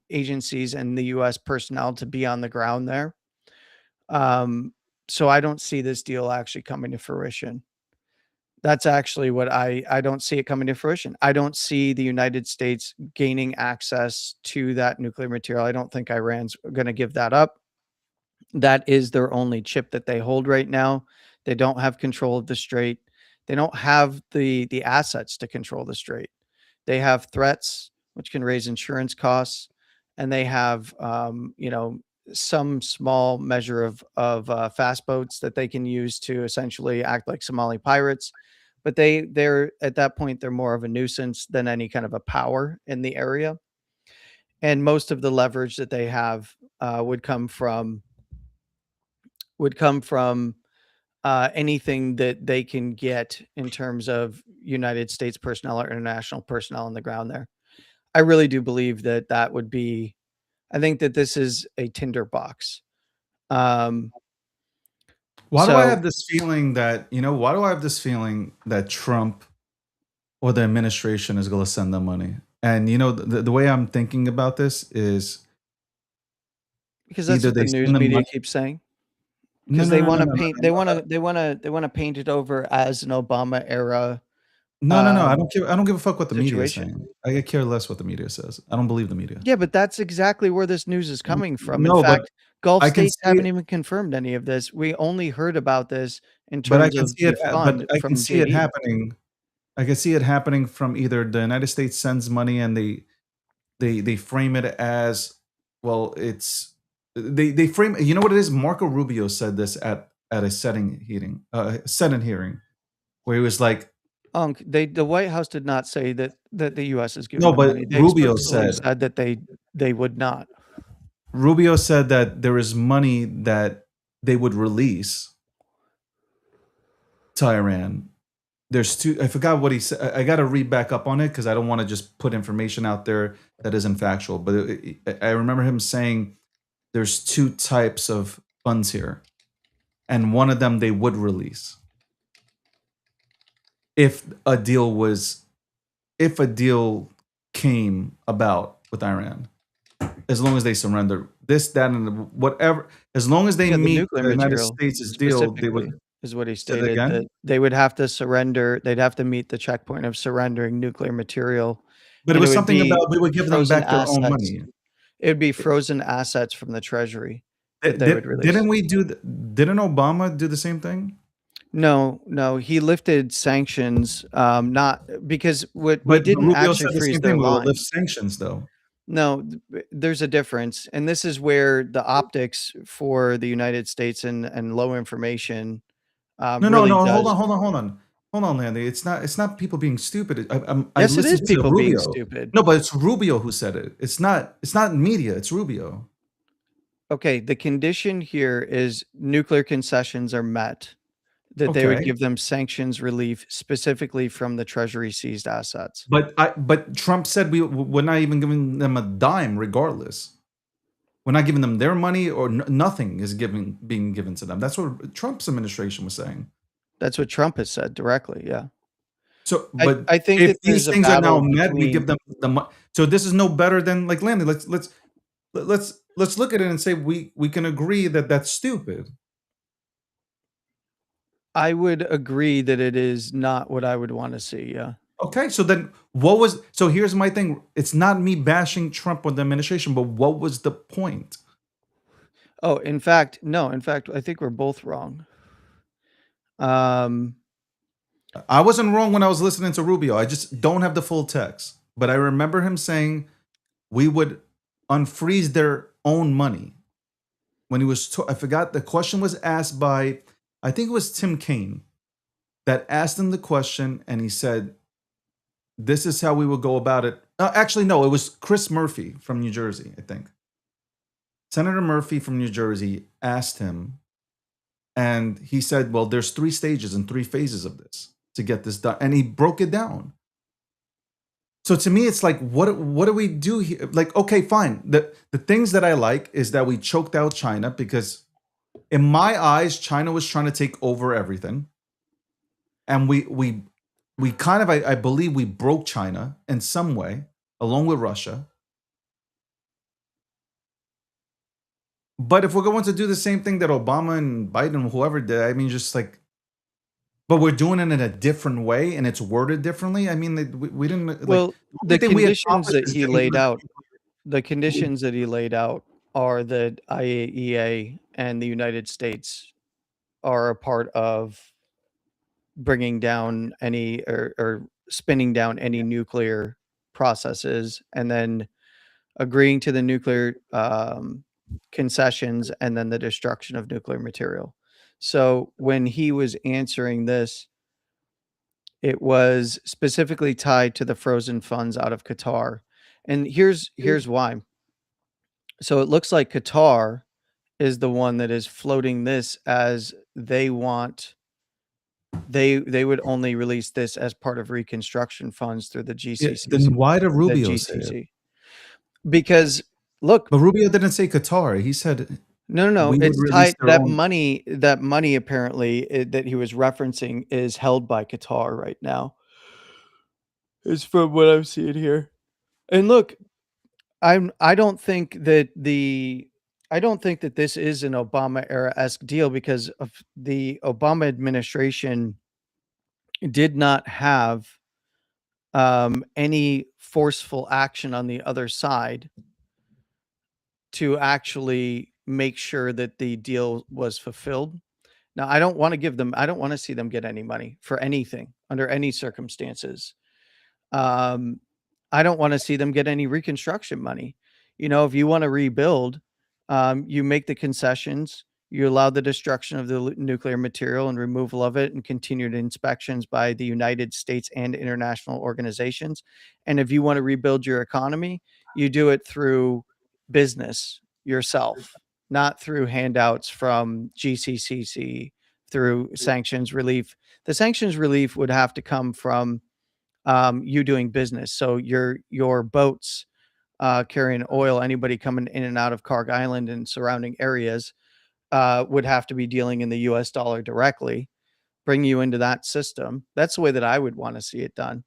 agencies and the U.S. personnel to be on the ground there. Um, so I don't see this deal actually coming to fruition. That's actually what I don't see it coming to fruition. I don't see the United States gaining access to that nuclear material. I don't think Iran's going to give that up. That is their only chip that they hold right now. They don't have control of the strait. They don't have the assets to control the strait. They have threats, which can raise insurance costs, and they have some small measure of fast boats that they can use to essentially act like Somali pirates. But they're at that point they're more of a nuisance than any kind of a power in the area. And most of the leverage that they have would come from anything that they can get in terms of United States personnel or international personnel on the ground there. I really do believe that that would be. I think that this is a tinderbox. Um, Why do I so have this feeling that, why do I have this feeling that Trump or the administration is going to send them money? And, the way I'm thinking about this is because that's either what the they news send them media money. keeps saying. No, Because no, they no, no, want to no, no, paint, no. they want to paint it over as an Obama era No, no, no. I um, don't care. I don't give a fuck what the media is situation. saying. I could care less what the media says. I don't believe the media. Yeah, but that's exactly where this news is coming from. In No, but fact, Gulf I can states see haven't it. even confirmed any of this. We only heard about this in But I terms can of see the it. But fund I can from see it JD. happening. I can see it happening from either the United States sends money and they frame it as, well, it's they frame. You know what it is? Marco Rubio said this at a Senate hearing where he was like, The White House did not say that the U.S. is giving no, them but money. They explicitly said that they would not. Rubio said that there is money that they would release to Iran. There's two. I forgot what he said. I got to read back up on it because I don't want to just put information out there that isn't factual. But I remember him saying there's two types of funds here, and one of them they would release if a deal was if a deal came about with Iran, as long as they surrender this, that, and whatever, as long as they Yeah, the meet nuclear the United material States' deal, they would. specifically is what he Say that stated, that again. they would have to surrender. They'd have to meet the checkpoint of surrendering nuclear material, But it and it was would something be about we would give them frozen back their own assets. money. It would be frozen assets from the Treasury that they would Didn't release. we do? Didn't Obama do the same thing? No, no, he lifted sanctions, not because what we But didn't Rubio actually said the freeze same their thing. We will lift line. sanctions, though. No, there's a difference, and this is where the optics for the United States and low information No, no, really no. Hold does. on, hold on, hold on, hold on, Landy. It's not. It's not people being stupid. I Yes, it is listened to people being Rubio. stupid. No, but it's Rubio who said it. It's not. It's not media. It's Rubio. Okay, the condition here is nuclear concessions are met, that they would Okay. give them sanctions relief specifically from the Treasury seized assets. But Trump said we're not even giving them a dime, regardless. We're not giving them their money, or nothing is being given to them. That's what Trump's administration was saying. That's what Trump has said directly. Yeah. So, I, but I think if that these there's a things are now battle met, we between. give them the money. So this is no better than, like, Landon. Let's look at it and say we can agree that that's stupid. I would agree that it is not what I would want to see. Yeah. Okay, so then what was? So here's my thing. It's not me bashing Trump or the administration, but what was the point? Oh, in fact, no. In fact, I think we're both wrong. Um, I wasn't wrong when I was listening to Rubio. I just don't have the full text, but I remember him saying we would unfreeze their own money when he was. I forgot, the question was asked by, I think it was Tim Kaine that asked him the question, and he said, "This is how we would go about it." Actually, no, it was Chris Murphy from New Jersey, I think. Senator Murphy from New Jersey asked him, and he said, "Well, there's 3 stages and 3 phases of this to get this done," and he broke it down. So to me, it's like, what do we do here? Like, okay, fine. The things that I like is that we choked out China because, in my eyes, China was trying to take over everything, and we kind of, I believe, we broke China in some way, along with Russia. But if we're going to do the same thing that Obama and Biden, whoever did, I mean, just like, but we're doing it in a different way and it's worded differently. I mean, we didn't like Well, the only the thing we conditions accomplished that is he getting laid rid out, of. are that IAEA and the United States are a part of bringing down any or spinning down any nuclear processes, and then agreeing to the nuclear concessions, and then the destruction of nuclear material. So when he was answering this, it was specifically tied to the frozen funds out of Qatar. And here's why. So it looks like Qatar is the one that is floating this as they would only release this as part of reconstruction funds through the Yeah, GCC then why did the Rubio say it? GCC. Because look, But Rubio didn't say Qatar. He said no, we would it's release tied their own. that money apparently that he was referencing is held by Qatar right now. Is from what I'm seeing here. And look, I don't think that this is an Obama era-esque deal because of the Obama administration did not have any forceful action on the other side to actually make sure that the deal was fulfilled. Now, I don't want to see them get any money for anything under any circumstances. Um, I don't want to see them get any reconstruction money. You know, if you want to rebuild, you make the concessions, you allow the destruction of the nuclear material and removal of it and continued inspections by the United States and international organizations. And if you want to rebuild your economy, you do it through business yourself, not through handouts from GCCC, through sanctions relief. The sanctions relief would have to come from you doing business. So your boats carrying oil, anybody coming in and out of Karg Island and surrounding areas would have to be dealing in the U.S. dollar directly, bring you into that system. That's the way that I would want to see it done.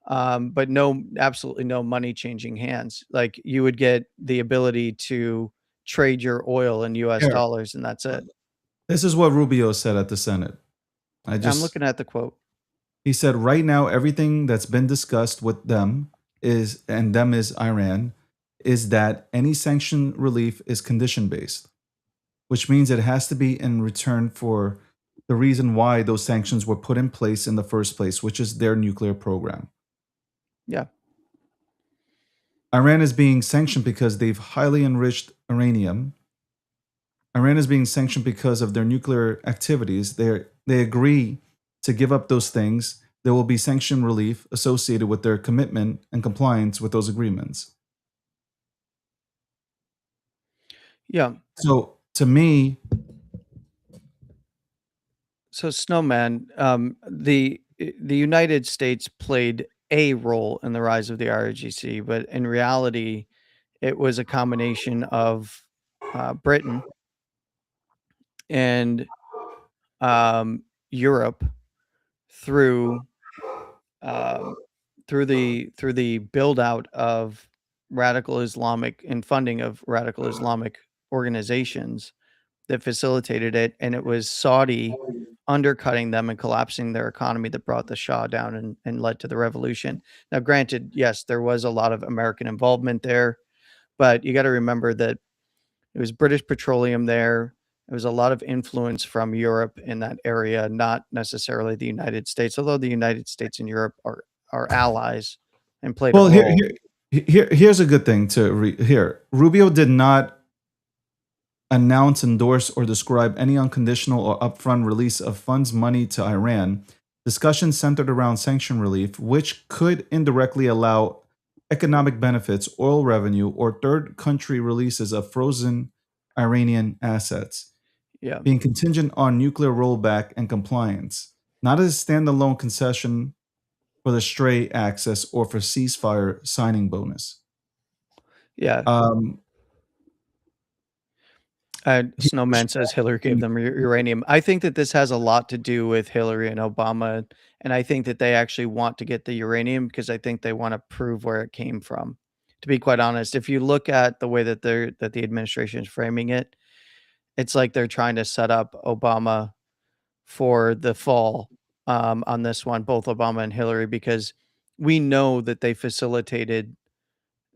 But no, absolutely no money changing hands. Like you would get the ability to trade your oil in U.S. Here, dollars, and that's it. this is what Rubio said at the Senate. I I'm just looking at the quote. He said right now everything that's been discussed with them is Iran is that any sanction relief is condition based, which means it has to be in return for the reason why those sanctions were put in place in the first place, which is their nuclear program. Yeah. Iran is being sanctioned because they've highly enriched uranium. Iran is being sanctioned because of their nuclear activities. They agree to give up those things. There will be sanction relief associated with their commitment and compliance with those agreements. Yeah. So to me, So Snowman, the United States played a role in the rise of the ROGC, but in reality, it was a combination of Britain and Europe through um, through the build out of radical Islamic and funding of radical Islamic organizations that facilitated it, and it was Saudi undercutting them and collapsing their economy that brought the Shah down and led to the revolution. Now, granted, yes, there was a lot of American involvement there, but you got to remember that it was British Petroleum there. There was a lot of influence from Europe in that area, not necessarily the United States, although the United States and Europe are allies and played a well, role. here's a good thing to here. Rubio did not announce, endorse, or describe any unconditional or upfront release of funds money to Iran. Discussions centered around sanction relief, which could indirectly allow economic benefits, oil revenue, or third country releases of frozen Iranian assets, Yeah. being contingent on nuclear rollback and compliance, not as a standalone concession for the stray access or for ceasefire signing bonus. Yeah. Um, Snowman says Hillary gave them uranium. I think that this has a lot to do with Hillary and Obama, and I think that they actually want to get the uranium because I think they want to prove where it came from. To be quite honest, if you look at the way that the administration is framing it, it's like they're trying to set up Obama for the fall on this one, both Obama and Hillary, because we know that they facilitated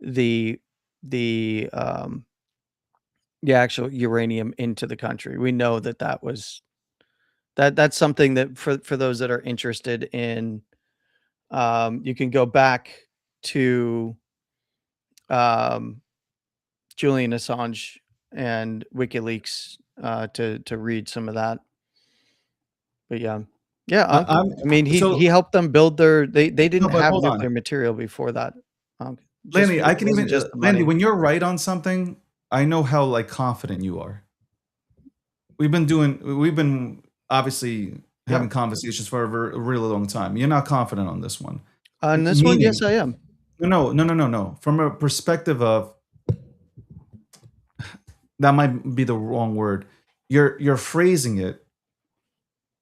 the the um, the actual uranium into the country. We know that that was that's something that for those that are interested in, you can go back to um, Julian Assange and WikiLeaks to read some of that. But yeah, I'm I mean, so he helped them build their. They no, didn't but have hold on, nuclear material before that. Landy. I It can wasn't even just the Landy. money. When you're right on something, I know how like confident you are. We've been obviously Yeah, having conversations for a really long time. You're not confident on this one, on this one, yes, meaning I am. no. From a perspective of that might be the wrong word. You're phrasing it,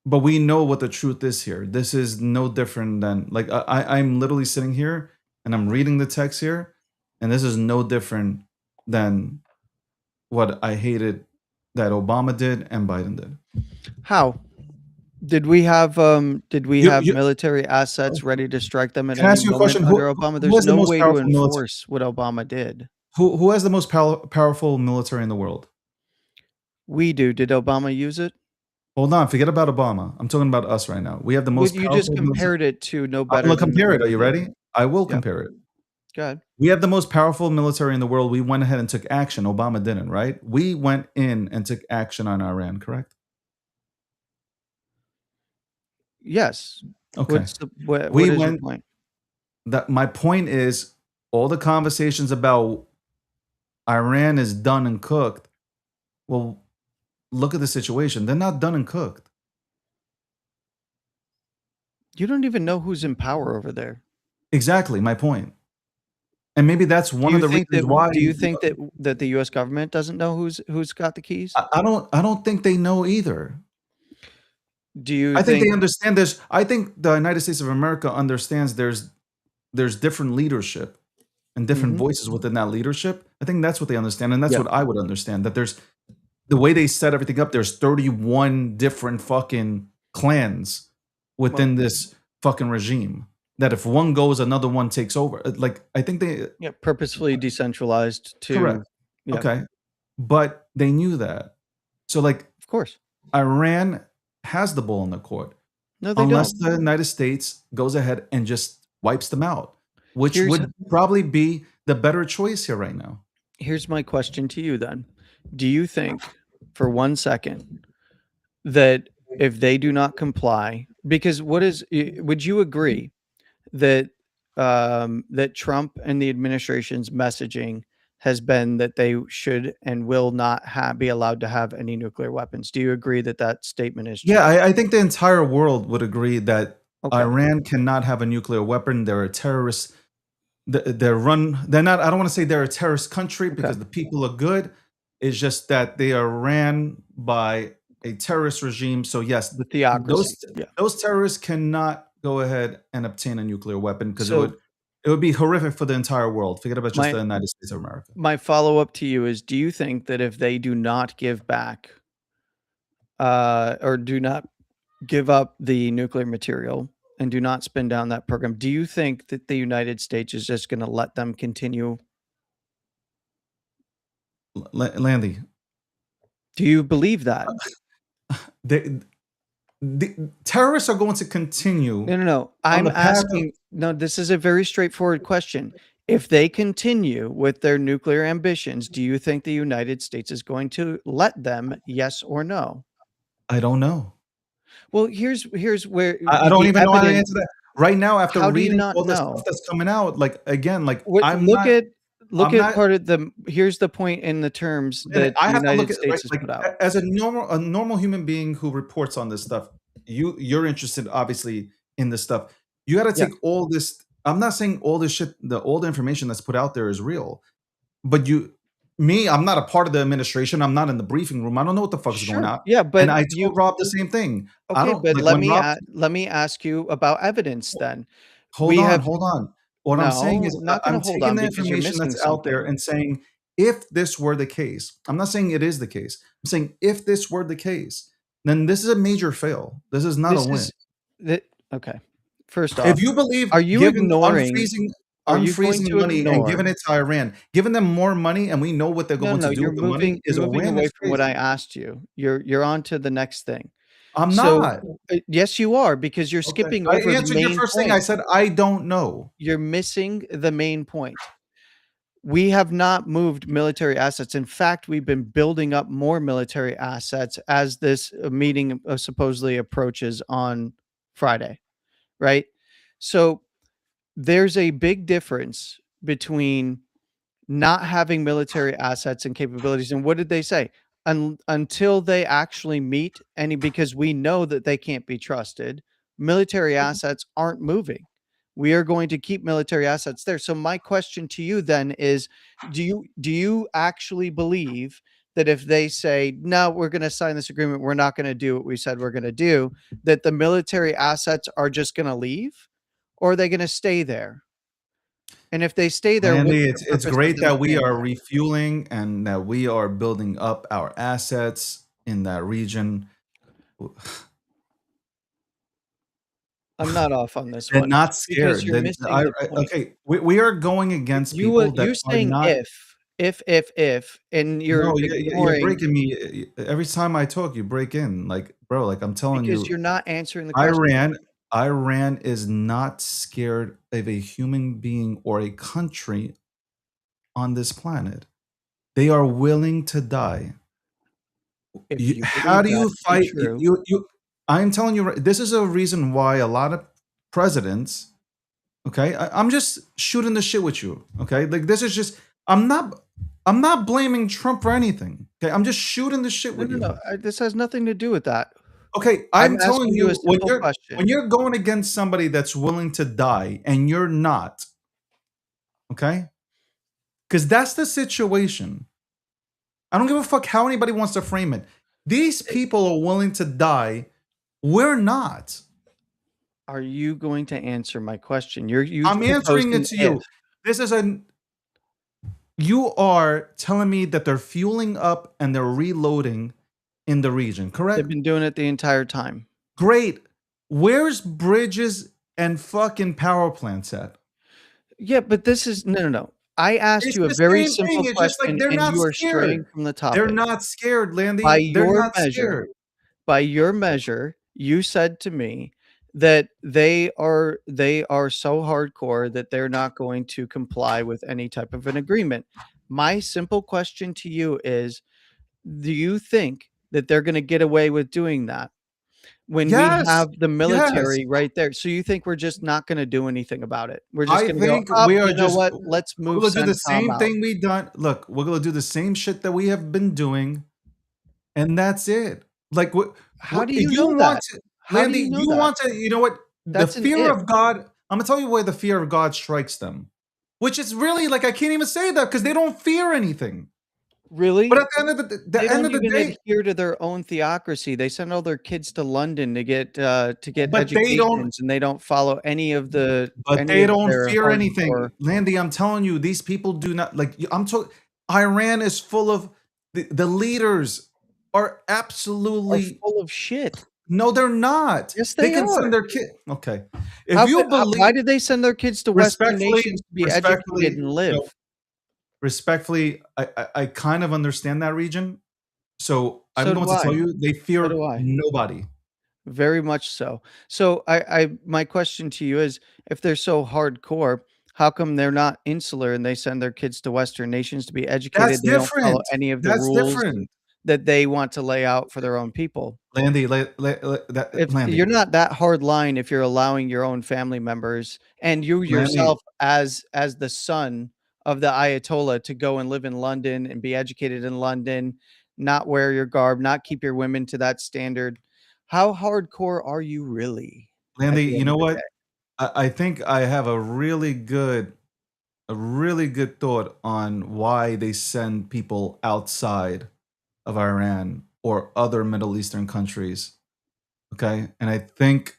but we know what the truth is here. This is no different than like I'm literally sitting here and I'm reading the text here, and this is no different than what I hated that Obama did and Biden did. How did we have You military assets ready to strike them at can I any ask you a moment question? under Obama? Who There's has the no most way to powerful military? enforce what Obama did. Who has the most powerful military in the world? We do. Did Obama use it? Hold on, forget about Obama. I'm talking about us right now. We have the Would most you just powerful military. compared it to no I'm better gonna than compare it. what Are he you did? ready? I will Yeah. compare it. Go ahead. We have the most powerful military in the world. We went ahead and took action. Obama didn't, right? We went in and took action on Iran, correct? Yes. Okay. What We is your went point? that my point is all the conversations about Iran is done and cooked. Well, look at the situation. They're not done and cooked. You don't even know who's in power over there. Exactly my point. And maybe that's one of the reasons why Do you think that the US government doesn't know who's got the keys? I don't think they know either. Do you I think think they understand this. I think the United States of America understands there's different leadership and different Mhm. voices within that leadership. I think that's what they understand, and that's Yeah. what I would understand. That there's the way they set everything up. There's 31 different fucking clans Well, within this fucking regime. That if one goes, another one takes over. Like I think they yeah, purposefully decentralized correct. to yeah, Okay, but they knew that. So like of course. Iran has the ball in the court No, they unless don't. the United States goes ahead and just wipes them out, which Here's would probably be the better choice here right now. here's my question to you then. Do you think for 1 second that if they do not comply, because would you agree that that Trump and the administration's messaging has been that they should and will not be allowed to have any nuclear weapons? Do you agree that that statement is Yeah, true? I think the entire world would agree that Okay. Iran cannot have a nuclear weapon. They're a terrorist. They're run. They're not. I don't want to say they're a terrorist country Okay. because the people are good. It's just that they are ran by a terrorist regime. So yes, The theocracy. Yeah. those terrorists cannot go ahead and obtain a nuclear weapon because So it would be horrific for the entire world. Forget about just my the United States of America. my follow-up to you is, do you think that if they do not give back or do not give up the nuclear material and do not spin down that program, do you think that the United States is just going to let them continue? Landy, Do you believe that? the terrorists are going to continue No. on I'm the path of asking, no, this is a very straightforward question. If they continue with their nuclear ambitions, do you think the United States is going to let them, yes or no? I don't know. Well, here's where I don't the even know how to evidence. answer that. Right now, after How do you reading not all the stuff know? that's coming out, like again, like Look I'm at not part of the here's the point in the terms that I the have to look United at right, States has like put out. as a normal human being who reports on this stuff, you're interested obviously in this stuff. You got to Yeah. take all this. I'm not saying all this shit, all the information that's put out there is real, but I'm not a part of the administration. I'm not in the briefing room. I don't know what the fuck is going Sure. on. Yeah, And but I you told Rob the same thing. I okay, don't but like when Rob. let me ask you about evidence then. Hold We on, have hold on. What I'm saying no, is, not gonna I'm hold taking on the because you're information missing that's out there something. and saying, if this were the case, I'm not saying it is the case. I'm saying if this were the case, then this is a major fail. This is not a This win. is that okay. First If off, you believe are you giving ignoring are you going unfreezing to money and ignore giving it to Iran, giving them more money, and we know what they're no, going no, to do with the money you're is a moving win, away it's from what I crazy. asked you. You're on to the next thing. I'm So, not. yes, you are because you're Okay. skipping I over the answered your main first thing. I point. said, I don't know. You're missing the main point. We have not moved military assets. In fact, we've been building up more military assets as this meeting supposedly approaches on Friday, right? So there's a big difference between not having military assets and capabilities. And what did they say? Until they actually meet any, because we know that they can't be trusted, military assets aren't moving. We are going to keep military assets there. So my question to you then is, do you actually believe that if they say, no, we're going to sign this agreement, we're not going to do what we said we're going to do, that the military assets are just going to leave? Or are they going to stay there? And if they stay there, what's Landy, the it's purpose of great them that we staying are there? refueling and that we are building up our assets in that region. I'm not off on this They're one not because scared. you're Then missing the point. okay, we are going against people that You are saying not. if, and No, you're you're ignoring breaking me every time I talk. You break in, like, bro. Like I'm telling because you, you're not answering the question. Iran, Iran is not scared of a human being or a country on this planet. They are willing to die. If you How believe do that you to be fight? true, I'm telling you, this is a reason why a lot of presidents. Okay, I'm just shooting the shit with you. Okay, like this is just. I'm not. I'm not blaming Trump or anything. Okay, I'm just shooting the shit no, with no, no. you. This has nothing to do with that. Okay, I'm I'm telling asking you a you simple when question. you're going against somebody that's willing to die and you're not. Okay, because that's the situation. I don't give a fuck how anybody wants to frame it. These people are willing to die. We're not. Are you going to answer my question? You I'm proposed answering it an to if. you. This is a. You are telling me that they're fueling up and they're reloading in the region, They've correct? been doing it the entire time. Great. Where's bridges and fucking power plants at? Yeah, but this is no, no, no. I asked It's you a the very same thing. simple It's just like question, they're and not you are scared. straying from the They're topic. not scared, By Landy. They're your not measure scared. by your measure, you said to me that they are so hardcore that they're not going to comply with any type of an agreement. My simple question to you is, do you think that they're gonna get away with doing that when we Yes. have the Yes. military right there? So you think we're just not gonna do anything about it? We're just I gonna go, think "Up, we are you know just what? Let's we're move gonna do the CENTCOM same out." thing we done. Look, we're gonna do the same shit that we have been doing, and that's it. Like How do you you know want that? to, How do Landy, you know you that? want to, you know what? The That's an fear if. of God, I'm gonna tell you where the fear of God strikes them. Which is really like I can't even say that because they don't fear anything. But Really? at They the end don't of the even day, adhere to their own theocracy. They send all their kids to London to get but they don't educations, and they don't follow any they of don't their fear hardcore anything. Landy, I'm telling you, these people do not like I'm talking Iran is full of the leaders are are absolutely full of shit. no, they're not. Yes, They they can send are. their kid. Okay. If you Why believe did they send their kids to Western nations to be educated respectfully, and live? respectfully, I kind of understand that region. So I'm So going do to tell I. you, they So fear do I. nobody. Very much so. So I my question to you is, if they're so hardcore, how come they're not insular and they send their kids to Western nations to be That's educated? They don't follow different. any of the That's rules different. that they want to lay out for their own people. Landy, If Landy, you're not that hard line, if you're allowing your own family members and you Landy, yourself as the son of the Ayatollah to go and live in London and be educated in London, not wear your garb, not keep your women to that standard, how hardcore are you really at Landy, the you end of know the what? day? I think I have a really good thought on why they send people outside of Iran or other Middle Eastern countries. Okay, and I think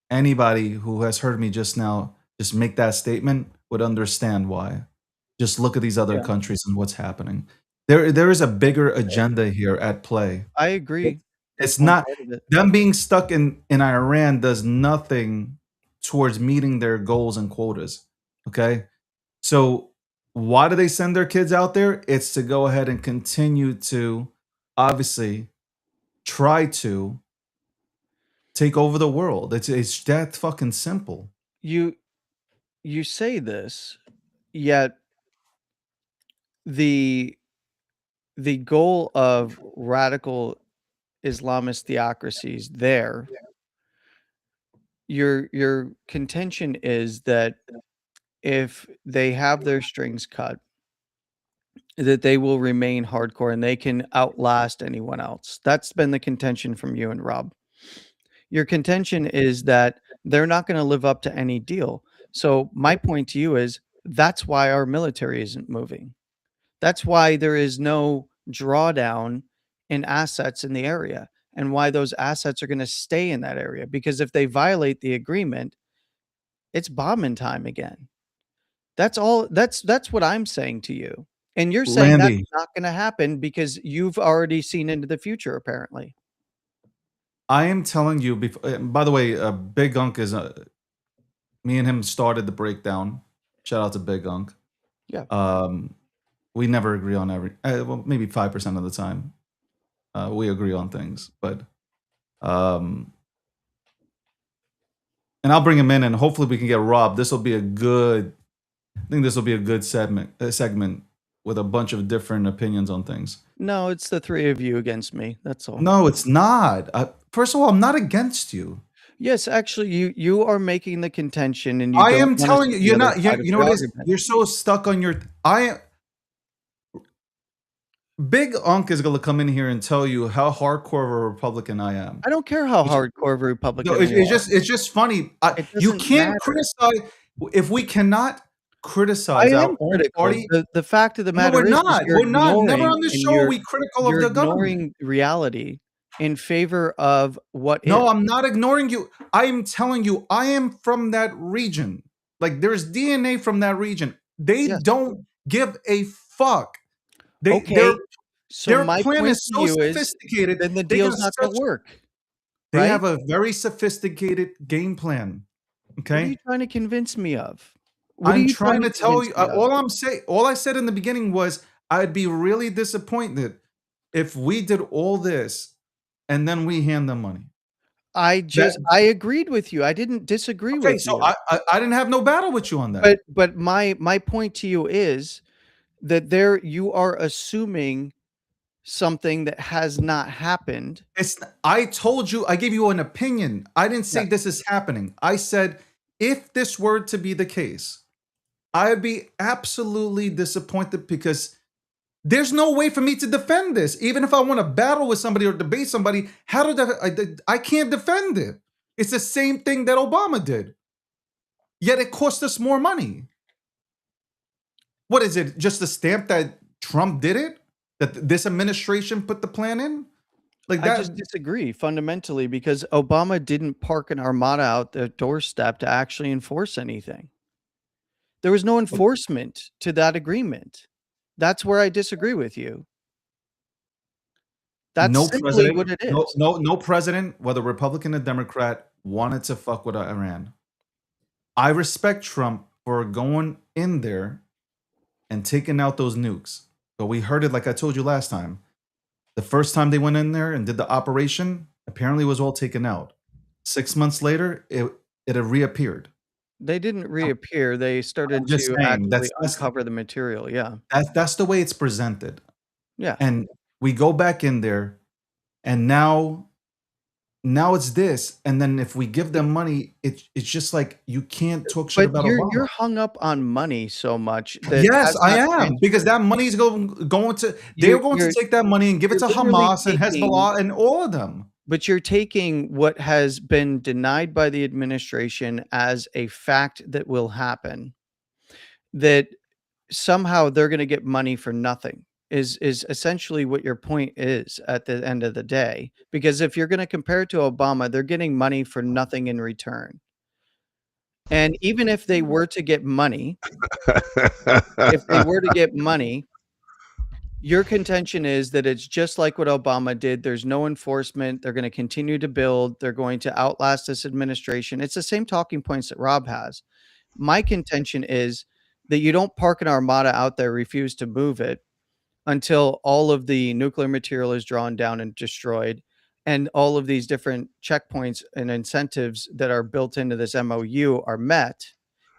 anybody who has heard me just now just make that statement would understand why. Just look at these other Yeah, countries and what's happening. There is a bigger agenda here at play. I agree. That's It's one not part of it. them being stuck in Iran does nothing towards meeting their goals and quotas. Okay? So why do they send their kids out there? It's to go ahead and continue to obviously try to take over the world. It's that fucking simple. You you say this, yet the the goal of radical Islamist theocracies there, your contention is that if they have their strings cut, that they will remain hardcore and they can outlast anyone else. That's been the contention from you and Rob. Your contention is that they're not going to live up to any deal. So my point to you is that's why our military isn't moving. That's why there is no drawdown in assets in the area and why those assets are going to stay in that area. Because if they violate the agreement, it's bombing time again. That's all. That's what I'm saying to you. And you're saying that's Landy, not going to happen because you've already seen into the future, apparently. I am telling you before, by the way, Big Unk is me and him started the breakdown. Shout out to Big Unk. Yeah. We never agree on every well, maybe 5% of the time. We agree on things, but and I'll bring him in and hopefully we can get Rob. This will be a good I think this will be a good segment with a bunch of different opinions on things. No, it's the three of you against me. That's all. No, it's not. First of all, I'm not against you. Yes, actually, you are making the contention, and you I don't am want to telling see you, the you're other not. side of You know the what it is? argument. You're so stuck on your. Big Unk is going to come in here and tell you how hardcore of a Republican I am. I don't care how It's, hardcore of a no, Republican you are. it's just funny. It You doesn't can't matter. criticize if we cannot I criticize our am own critical. party. The fact of the No, we're matter is not. you're We're not. Never ignoring on the and show are we critical of you're the government. ignoring reality in favor of what is. No, I'm not ignoring you. I am telling you, I am from that region. Like there's DNA from that region. They Yes. don't give a fuck. Okay. So Their my plan point is to so you is sophisticated. then the They got deal's not going such. to work, They right? have a very sophisticated game plan. What are you Okay, trying to convince me of? What are I'm you trying to tell convince you. me of? All I said in the beginning was I'd be really disappointed if we did all this and then we hand them money. That I agreed with you. I didn't disagree okay? with So you. I didn't have no battle with you on that. But my point to you is that you are assuming something that has not happened. I told you, I gave you an opinion. I didn't say Yeah. this is happening. I said if this were to be the case, I would be absolutely disappointed because there's no way for me to defend this. Even if I want to battle with somebody or debate somebody, I can't defend it. It's the same thing that Obama did. Yet it cost us more money. What is it? Just a stamp that Trump did it? That this administration put the plan in? Like I that just disagree fundamentally because Obama didn't park an armada out the doorstep to actually enforce anything. There was no enforcement to that agreement. That's where I disagree with you. That's no simply president, what it no, is. no president, whether Republican or Democrat, wanted to fuck with Iran. I respect Trump for going in there and taking out those nukes. But we heard it like I told you last time. The first time they went in there and did the operation, apparently it was all taken out. 6 months later, it had reappeared. They didn't reappear. They started I'm just to saying actively uncover the material. Yeah. that's the way it's presented. Yeah. And we go back in there, and now it's this. And then if we give them money, it's just like you can't talk shit But about you're Obama. hung up on money so much that Yes, has I not am because that money is going to they're going to take that money and give it to you're literally Hamas and taking Hezbollah and all of them. but you're taking what has been denied by the administration as a fact that will happen, that somehow they're going to get money for nothing is essentially what your point is at the end of the day. Because if you're going to compare it to Obama, they're getting money for nothing in return. And even if they were to get money, if they were to get money, your contention is that it's just like what Obama did. There's no enforcement. They're going to continue to build. They're going to outlast this administration. It's the same talking points that Rob has. My contention is that you don't park an armada out there, refuse to move it until all of the nuclear material is drawn down and destroyed, and all of these different checkpoints and incentives that are built into this MOU are met.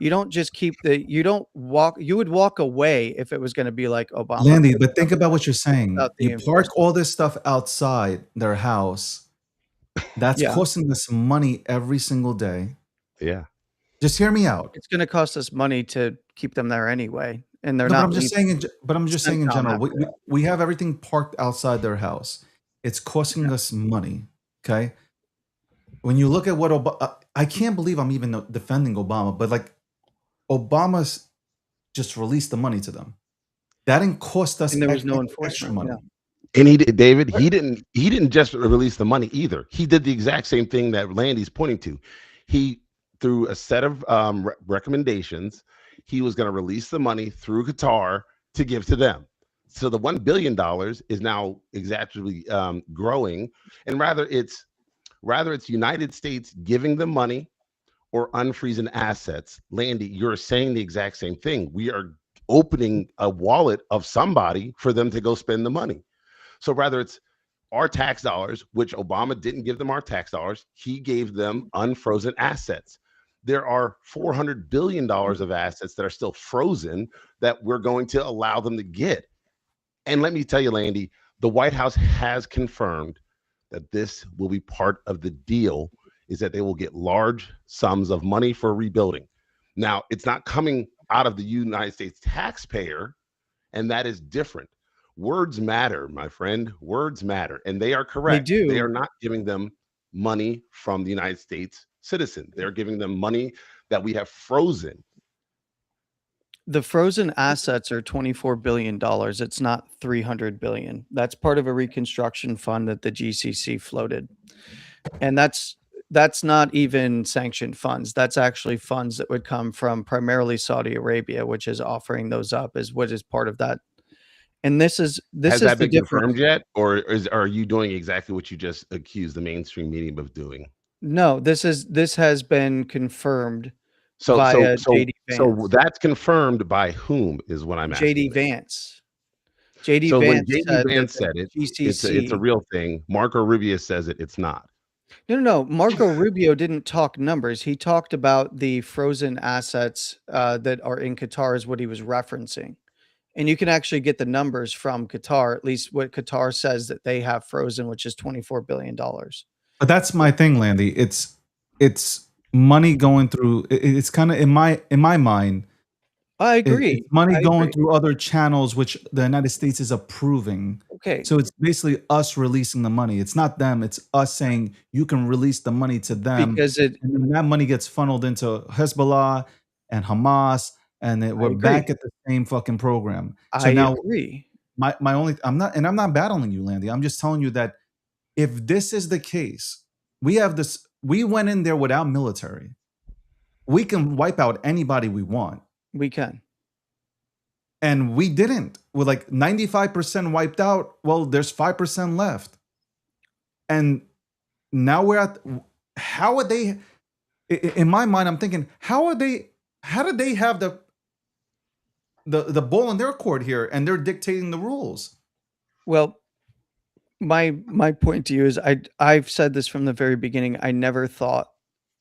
You don't just you would walk away if it was going to be like Obama. Landy, but think about what you're saying. Without the You park all this stuff outside their house. That's Yeah. costing us money every single day. Yeah. Just hear me out. It's going to cost us money to keep them there anyway, and they're No, but not. I'm just saying. But I'm just saying in Spent on general. that. We have everything parked outside their house. It's costing us money. Okay. When you look at what Obama, I can't believe I'm even defending Obama, but like Obama's just released the money to them. That didn't cost us And there was no extra enforcement. money. Yeah. And he did, David, he didn't just release the money either. He did the exact same thing that Landy's pointing to. He, through a set of recommendations, he was going to release the money through Qatar to give to them. So the $1 billion is now exactly growing, and rather it's United States giving them money or unfreezing assets. Landy, you're saying the exact same thing. We are opening a wallet of somebody for them to go spend the money. So rather it's our tax dollars, which Obama didn't give them our tax dollars. He gave them unfrozen assets. There are $400 billion of assets that are still frozen that we're going to allow them to get. And let me tell you, Landy, the White House has confirmed that this will be part of the deal, is that they will get large sums of money for rebuilding. Now, it's not coming out of the United States taxpayer, and that is different. Words matter, my friend. Words matter, and they are correct. They do. They are not giving them money from the United States citizen. They're giving them money that we have frozen. The frozen assets are $24 billion. It's not $300 billion. That's part of a reconstruction fund that the GCC floated. And that's not even sanctioned funds. That's actually funds that would come from primarily Saudi Arabia, which is offering those up as what is part of that. And this is Has that the been difference. confirmed yet, or are you doing exactly what you just accused the mainstream media of doing? No, this has been confirmed So via JD Vance. that's confirmed by whom is what I'm asking. JD Vance. JD So when Vance JD said Vance that said it, GCC, it's a real thing. Marco Rubio says it's not. No. Marco Rubio didn't talk numbers. He talked about the frozen assets that are in Qatar is what he was referencing. And you can actually get the numbers from Qatar, at least what Qatar says that they have frozen, which is $24 billion. But that's my thing, Landy. It's money going through. It's kind of in my mind. I agree. It's money I going agree. through other channels, which the United States is approving. Okay. So it's basically us releasing the money. It's not them. It's us saying you can release the money to them, Because and then that money gets funneled into Hezbollah and Hamas, and we're agree. back at the same fucking program. So I now agree. my only I'm not battling you, Landy. I'm just telling you that if this is the case, we went in there without military. We can wipe out anybody we want. We can. And we didn't. We're like 95% wiped out. Well, there's 5% left. And now how are they, in my mind, I'm thinking, how did they have the ball in their court here and they're dictating the rules? Well, my point to you is I've said this from the very beginning. I never thought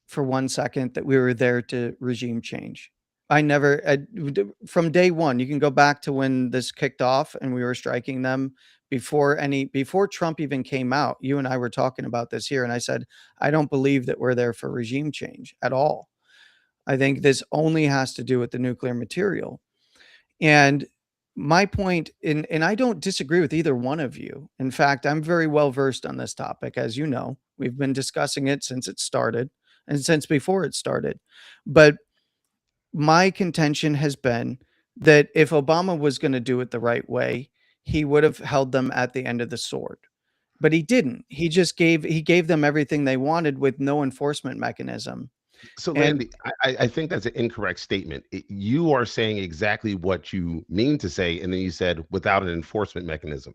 for 1 second that we were there to regime change. From day one, you can go back to when this kicked off and we were striking them before Trump even came out. You and I were talking about this here, and I said, I don't believe that we're there for regime change at all. I think this only has to do with the nuclear material. And my point, and I don't disagree with either one of you. In fact, I'm very well versed on this topic. As you know, we've been discussing it since it started and since before it started. But my contention has been that if Obama was going to do it the right way, he would have held them at the end of the sword. But he didn't. He gave them everything they wanted with no enforcement mechanism. So, And Landy, I think that's an incorrect statement. You are saying exactly what you mean to say, and then you said without an enforcement mechanism.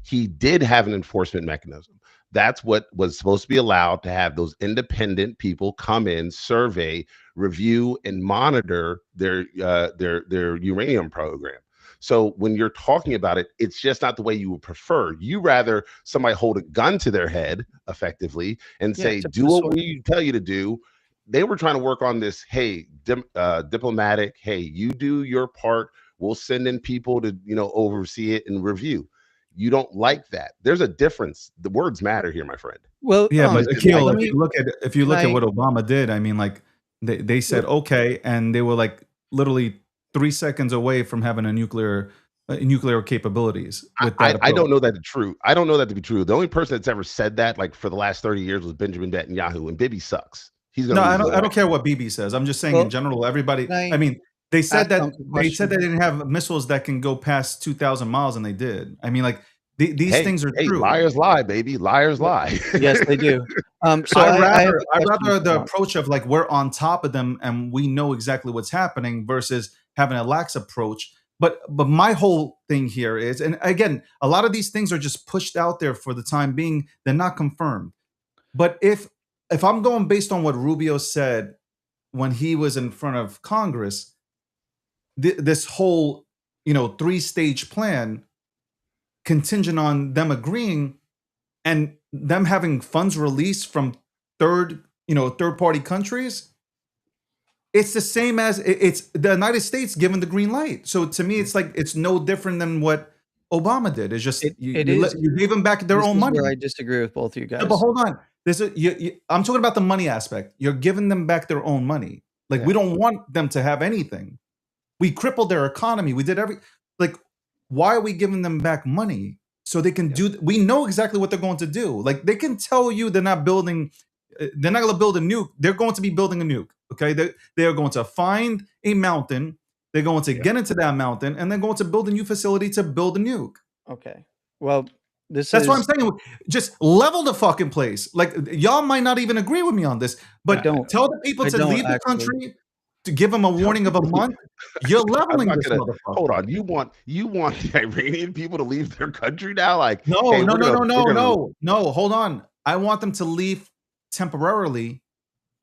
He did have an enforcement mechanism. That's what was supposed to be allowed, to have those independent people come in, survey, review, and monitor their uranium program. So when you're talking about it, it's just not the way you would prefer. You rather somebody hold a gun to their head effectively and yeah, say, to do what persuade. we tell you to do. They were trying to work on this, hey, diplomatic, hey, you do your part. We'll send in people to, oversee it and review. You don't like that. There's a difference. The words matter here, my friend. Well, Yeah, but Just didn't Akil, like let if it. me. you Can look at I? what Obama did, I mean, like they said Well, okay, and they were like literally 3 seconds away from having a nuclear capabilities with that I don't approach. know that to be true. I don't know that to be true. The only person that's ever said that, like for the last 30 years, was Benjamin Netanyahu, and Bibi sucks. He's gonna No, lose his I don't care election. what BB says. I'm just saying in well, general, everybody. can I I mean, they said ask that Uncle a question? they didn't have missiles that can go past 2,000 miles, and they did. I mean, like these Hey, things are hey, true. liars lie, baby. Liars Well, lie. yes, they do. So I have a I question rather for the Unc. approach of like we're on top of them and we know exactly what's happening versus having a lax approach. But my whole thing here is, and again, a lot of these things are just pushed out there for the time being. They're not confirmed. But if I'm going based on what Rubio said when he was in front of Congress, this whole 3-stage plan contingent on them agreeing and them having funds released from third party countries, it's the same as it's the United States giving the green light. So to me, it's like it's no different than what Obama did. It's just It is. you gave them back their This own is where money. I disagree with both of you No, but guys. hold on. I'm talking about the money aspect. You're giving them back their own money. Like Yeah. we don't want them to have anything. We crippled their economy. We did like. Why are we giving them back money so they can do? We know exactly what they're going to do. Like they can tell you they're not building. They're not going to build a nuke. They're going to be building a nuke. Okay, they are going to find a mountain. They're going to Yeah. get into that mountain, and they're going to build a new facility to build a nuke. Okay. Well, this That's what I'm is. saying. Just level the fucking place. Like y'all might not even agree with me on this, I but don't. tell the people I to don't leave the actually. country, to give them a Tell warning of a people. month. You're I'm leveling not this gonna hold motherfucker. on. You want the Iranian people to leave their country now? Like, No, hey, no, no, no, we're no, gonna no, no. Hold on. I want them to leave temporarily,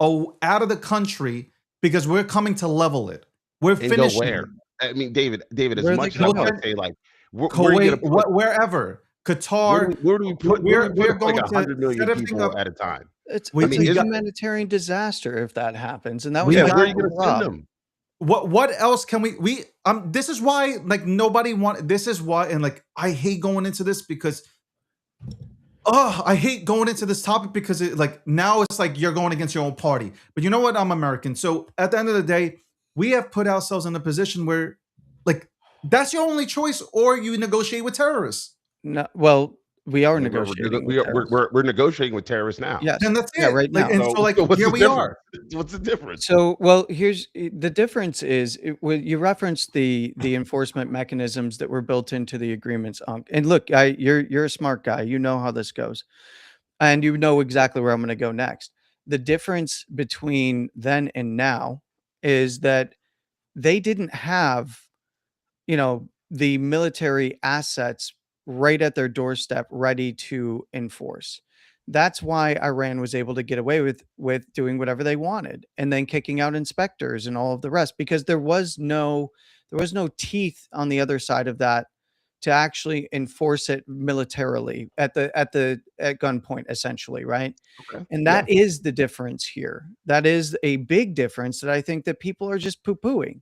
out of the country because we're coming to level it. We're and go finishing where? it. I mean, David, as Where are they much as I gonna We'll want go? to send say, like, where are you Kuwait, gonna put? wherever, Qatar. Where do we put? Where do we We're put like going to 100 million set everything people up. at a time? I It's mean, a We got humanitarian disaster if that happens, and that was we my where are got you point, gonna send Rob. them? what else can we this is why like nobody want this is why, and like I hate going into this because I hate going into this topic because like now it's like you're going against your own party. But you know what? I'm American. So at the end of the day, we have put ourselves in a position where like that's your only choice, or you negotiate with terrorists. No, well, we are We're negotiating with terrorists. we're negotiating with terrorists now. Yes. Then that's Yeah, it. right Like, now. and so like So what's here the we difference? are. What's the difference? So, well, here's the difference is you referenced the enforcement mechanisms that were built into the agreements. And look, you're a smart guy. You know how this goes, and you know exactly where I'm going to go next. The difference between then and now is that they didn't have, the military assets right at their doorstep ready to enforce. That's why Iran was able to get away with doing whatever they wanted and then kicking out inspectors and all of the rest because there was no teeth on the other side of that to actually enforce it militarily at gunpoint essentially, right? Okay. And Yeah. that is the difference here. That is a big difference that I think that people are just poo-pooing.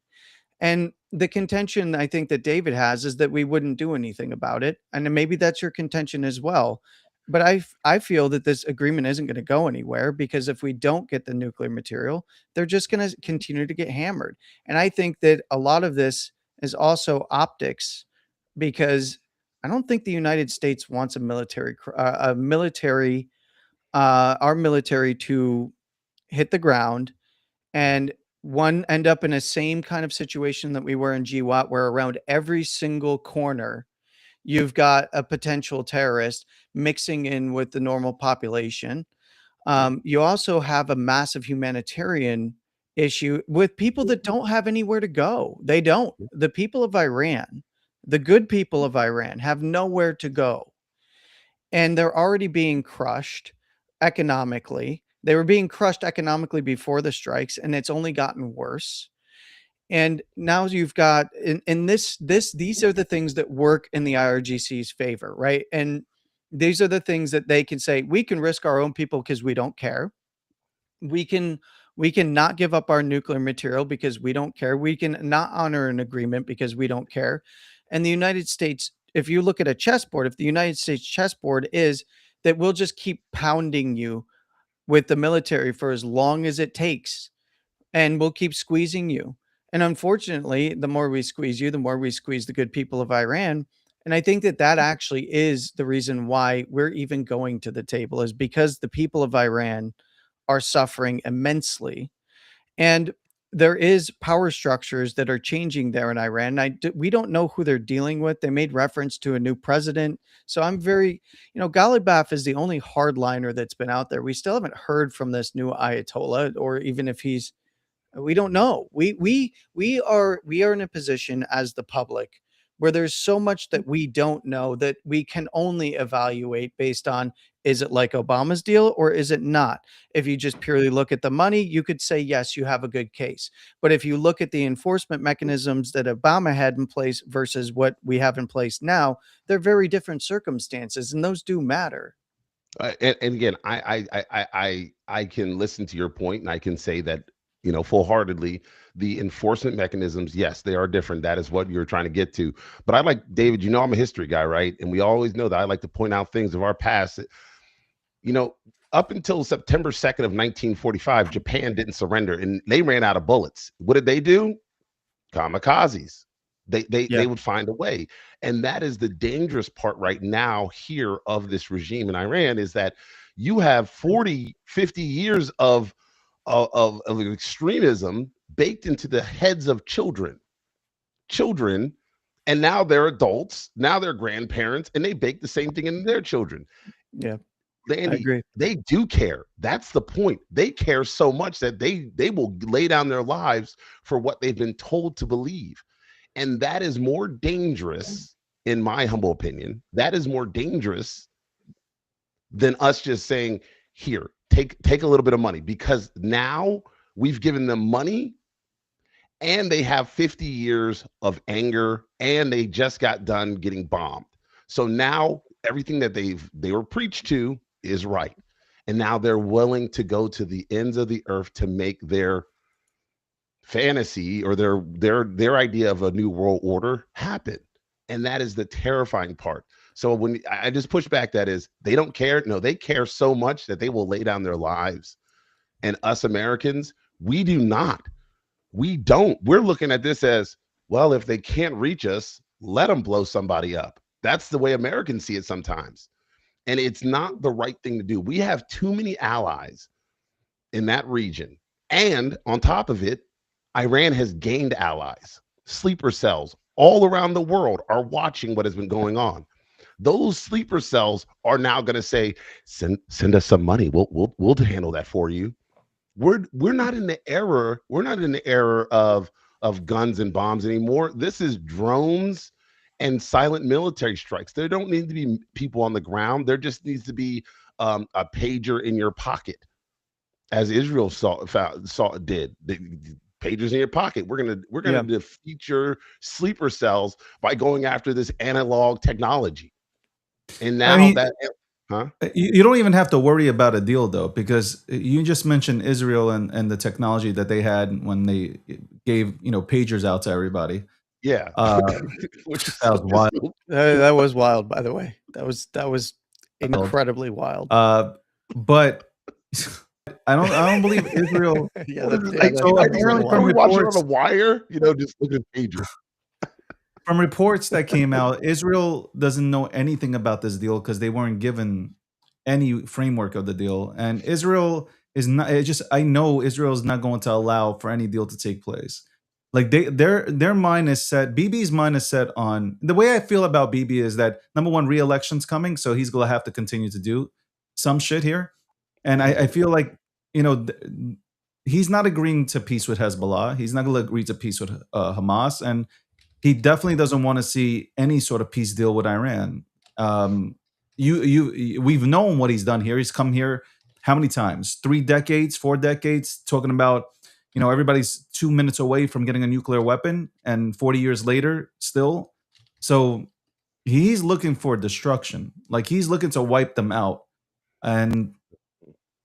And the contention I think that David has is that we wouldn't do anything about it. And then maybe that's your contention as well. But I feel that this agreement isn't going to go anywhere because if we don't get the nuclear material, they're just going to continue to get hammered. And I think that a lot of this, is also optics, because I don't think the United States wants our military to hit the ground and end up in a same kind of situation that we were in GWAT, where around every single corner you've got a potential terrorist mixing in with the normal population. You also have a massive humanitarian issue with people that don't have anywhere to go. They don't. The people of Iran, the good people of Iran, have nowhere to go. And they're already being crushed economically. They were being crushed economically before the strikes, and it's only gotten worse. And now you've got in these are the things that work in the IRGC's favor, right? And these are the things that they can say, we can risk our own people because we don't care. We can not give up our nuclear material because we don't care. We can not honor an agreement because we don't care. And the United States, if you look at a chessboard, if the United States chessboard is that we'll just keep pounding you with the military for as long as it takes, and we'll keep squeezing you. And unfortunately, the more we squeeze you, the more we squeeze the good people of Iran. And I think that that actually is the reason why we're even going to the table, is because the people of Iran are suffering immensely. And there is power structures that are changing there in Iran. We don't know who they're dealing with. They made reference to a new president. So I'm very, Ghalibaf is the only hardliner that's been out there. We still haven't heard from this new Ayatollah, or even if we don't know. We are in a position as the public where there's so much that we don't know, that we can only evaluate based on, is it like Obama's deal or is it not? If you just purely look at the money, you could say, yes, you have a good case. But if you look at the enforcement mechanisms that Obama had in place versus what we have in place now, they're very different circumstances, and those do matter. And again, I can listen to your point, and I can say that, full-heartedly, the enforcement mechanisms, yes, they are different. That is what you're trying to get to. But I like, David, I'm a history guy, right? And we always know that I like to point out things of our past. Up until September 2nd of 1945, Japan didn't surrender, and they ran out of bullets. What did they do? Kamikazes. They would find a way. And that is the dangerous part right now here of this regime in Iran, is that you have 40, 50 years of extremism baked into the heads of children, and now they're adults, now they're grandparents, and they bake the same thing in their children. Yeah, Landy, I agree. they do care. That's the point. They care so much that they will lay down their lives for what they've been told to believe. And that is more dangerous, in my humble opinion. That is more dangerous than us just saying, here, take a little bit of money, because now we've given them money and they have 50 years of anger, and they just got done getting bombed. So now everything that they were preached to is right. And now they're willing to go to the ends of the earth to make their fantasy or their idea of a new world order happen. And that is the terrifying part. So when I just push back, that is, they don't care. No, they care so much that they will lay down their lives. And us Americans, we do not. We don't. We're looking at this as, well, if they can't reach us, let them blow somebody up. That's the way Americans see it sometimes. And it's not the right thing to do. We have too many allies in that region. And on top of it, Iran has gained allies. Sleeper cells all around the world are watching what has been going on. Those sleeper cells are now going to say, send us some money. We'll handle that for you. We're not in the era. We're not in the era of guns and bombs anymore. This is drones and silent military strikes. There don't need to be people on the ground. There just needs to be a pager in your pocket, as Israel did. The pagers in your pocket. We're gonna defeat your sleeper cells by going after this analog technology. And now you don't even have to worry about a deal, though, because you just mentioned Israel and the technology that they had when they gave pagers out to everybody. Yeah, which was wild. That was wild, by the way. That was incredibly wild. But I don't believe Israel. So apparently, are we watching on a wire? Just look at pager. from reports that came out, Israel doesn't know anything about this deal because they weren't given any framework of the deal, and Israel is not. I know Israel is not going to allow for any deal to take place. Like their mind is set. BB's mind is set on the way I feel about BB is that number one, re-election's coming, so he's gonna have to continue to do some shit here, and I feel like he's not agreeing to peace with Hezbollah. He's not going to agree to peace with Hamas, and he definitely doesn't want to see any sort of peace deal with Iran. We've known what he's done here. He's come here how many times? 3 decades, 4 decades, talking about everybody's 2 minutes away from getting a nuclear weapon, and 40 years later, still. So he's looking for destruction. Like he's looking to wipe them out, and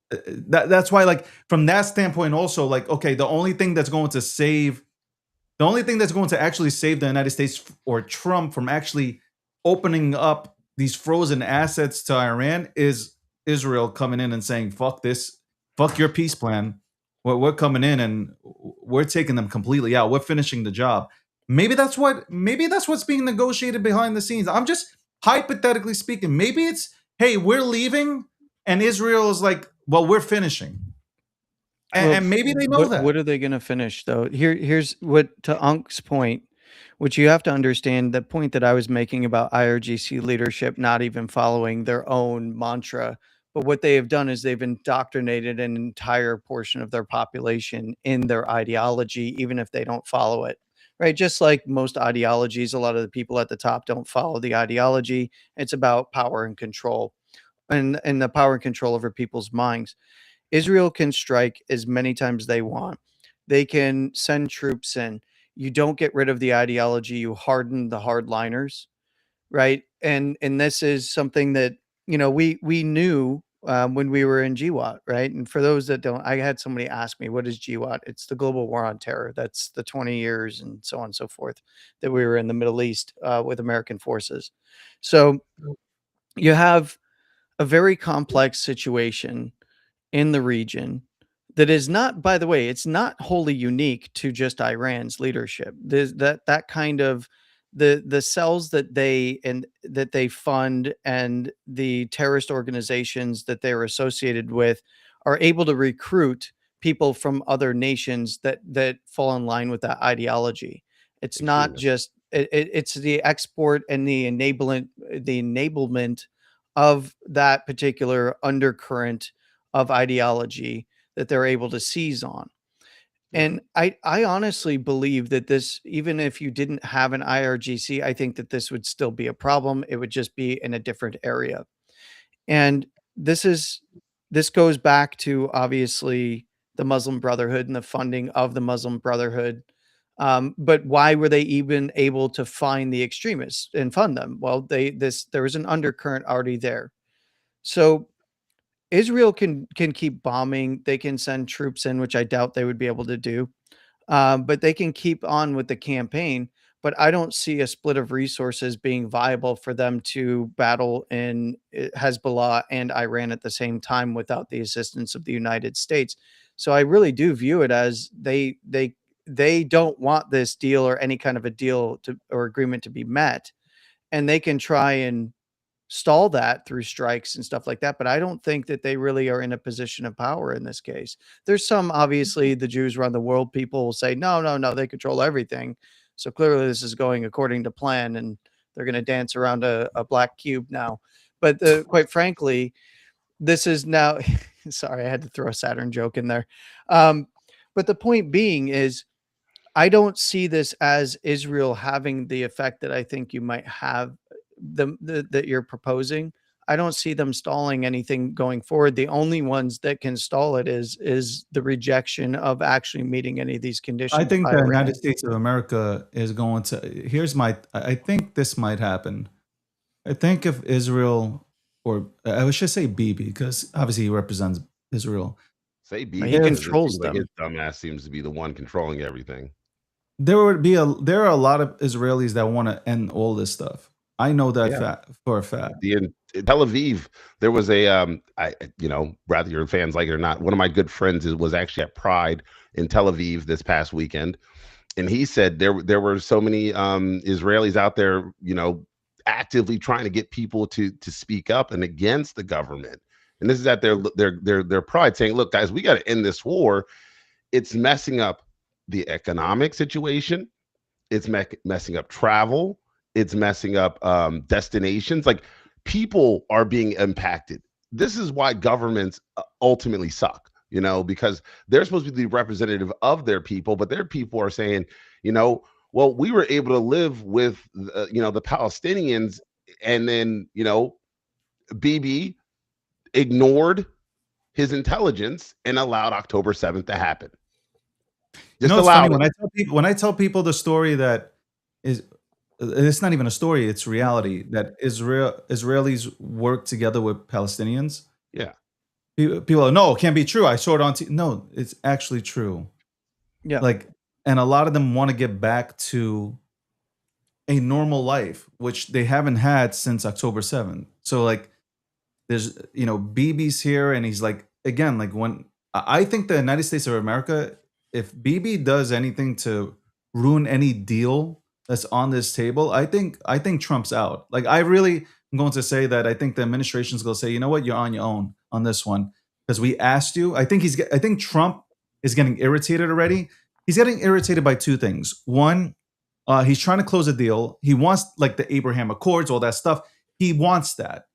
that's why, like from that standpoint, also like okay, the only thing that's going to actually save the United States or Trump from actually opening up these frozen assets to Iran is Israel coming in and saying, fuck this, fuck your peace plan. We're coming in and we're taking them completely out. We're finishing the job. Maybe that's what's being negotiated behind the scenes. I'm just hypothetically speaking. Maybe it's, hey, we're leaving, and Israel is like, well, we're finishing. And maybe they know that. What are they going to finish, though? Here's what, to Unk's point, which you have to understand, the point that I was making about IRGC leadership not even following their own mantra. But what they have done is they've indoctrinated an entire portion of their population in their ideology, even if they don't follow it. Right? Just like most ideologies, a lot of the people at the top don't follow the ideology. It's about power and control, and the power and control over people's minds. Israel can strike as many times as they want. They can send troops in. You don't get rid of the ideology. You harden the hardliners, right? And this is something that we knew when we were in GWAT, right? And for those that don't, I had somebody ask me, what is GWAT? It's the Global War on Terror. That's the 20 years and so on and so forth that we were in the Middle East with American forces. So you have a very complex situation in the region that is not, by the way, it's not wholly unique to just Iran's leadership. There's that kind of the cells that they fund and the terrorist organizations that they're associated with are able to recruit people from other nations that fall in line with that ideology. It's not just it's the export and the enablement of that particular undercurrent of ideology that they're able to seize on. And I honestly believe that this, even if you didn't have an IRGC, I think that this would still be a problem. It would just be in a different area. And this goes back to obviously the Muslim Brotherhood and the funding of the Muslim Brotherhood. But why were they even able to find the extremists and fund them? Well, there was an undercurrent already there. So Israel can keep bombing. They can send troops in, which I doubt they would be able to do. But they can keep on with the campaign. But I don't see a split of resources being viable for them to battle in Hezbollah and Iran at the same time without the assistance of the United States. So I really do view it as they don't want this deal or any kind of a deal or agreement to be met, and they can try and stall that through strikes and stuff like that. But I don't think that they really are in a position of power in this case. There's some, obviously, the Jews run the world people will say, no, they control everything. So clearly this is going according to plan, and they're going to dance around a black cube now. But quite frankly, this is now, sorry, I had to throw a Saturn joke in there. But the point being is, I don't see this as Israel having the effect that I think you might have that you're proposing. I don't see them stalling anything going forward. The only ones that can stall it is the rejection of actually meeting any of these conditions. I think the United States of America is going to, I think this might happen. I think if Israel, or I should say Bibi, because obviously he represents Israel. Say Bibi. He controls them. Like his dumbass seems to be the one controlling everything. There are a lot of Israelis that want to end all this stuff. I know that for a fact. In Tel Aviv, there was a, whether your fans like it or not, one of my good friends was actually at Pride in Tel Aviv this past weekend. And he said there were so many Israelis out there, actively trying to get people to speak up and against the government. And this is at their pride, saying, "Look, guys, we got to end this war. It's messing up the economic situation. It's messing up travel. It's messing up destinations. Like, people are being impacted. This is why governments ultimately suck, because they're supposed to be the representative of their people, but their people are saying, well, we were able to live with, the Palestinians, and then, Bibi ignored his intelligence and allowed October 7th to happen. You Just know, it's funny allowed it. when I tell people the story that is, it's not even a story, it's reality, that Israelis work together with Palestinians. Yeah. People are, no, it can't be true. I saw it on TV. No, it's actually true. Yeah. Like, and a lot of them want to get back to a normal life, which they haven't had since October 7th. So like, there's, Bibi's here, and he's like, again, like, when I think the United States of America, if Bibi does anything to ruin any deal that's on this table, I think Trump's out. Like, I really am going to say that I think the administration's going to say, you know what, you're on your own on this one, because we asked you. I think Trump is getting irritated already. He's getting irritated by two things. One, he's trying to close a deal. He wants, like, the Abraham Accords, all that stuff. He wants that.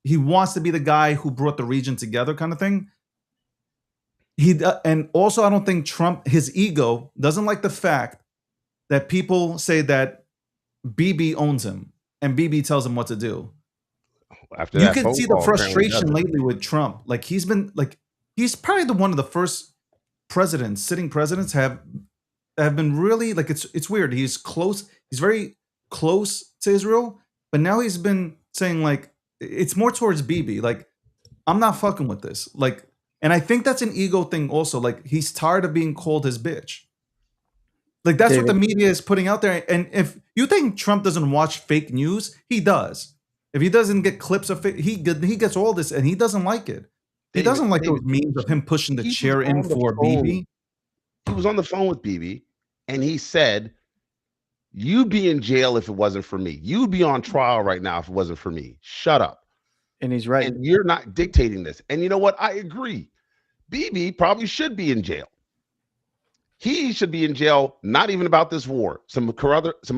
He wants to be the guy who brought the region together, kind of thing. And also, I don't think Trump, his ego, doesn't like the fact that people say that Bibi owns him and Bibi tells him what to do. After You that can phone see the call, apparently frustration doesn't. lately with Trump. Like, he's probably one of the first sitting presidents have been really, like, it's weird. He's close. He's very close to Israel, but now he's been saying, like, it's more towards Bibi. Like, I'm not fucking with this. Like, and I think that's an ego thing also. Like, he's tired of being called his bitch. Like, that's what the David. media is putting out there. And if you think Trump doesn't watch fake news, he does. If he doesn't get clips of it, he gets all this, and he doesn't like it. He doesn't like those memes of him pushing the He was chair in on the for phone. Bibi. He was on the phone with Bibi, and he said, "You'd be in jail if it wasn't for me. You'd be on trial right now if it wasn't for me. Shut up." And he's right. And you're not dictating this. And you know what? I agree. Bibi probably should be in jail. He should be in jail, not even about this war. Some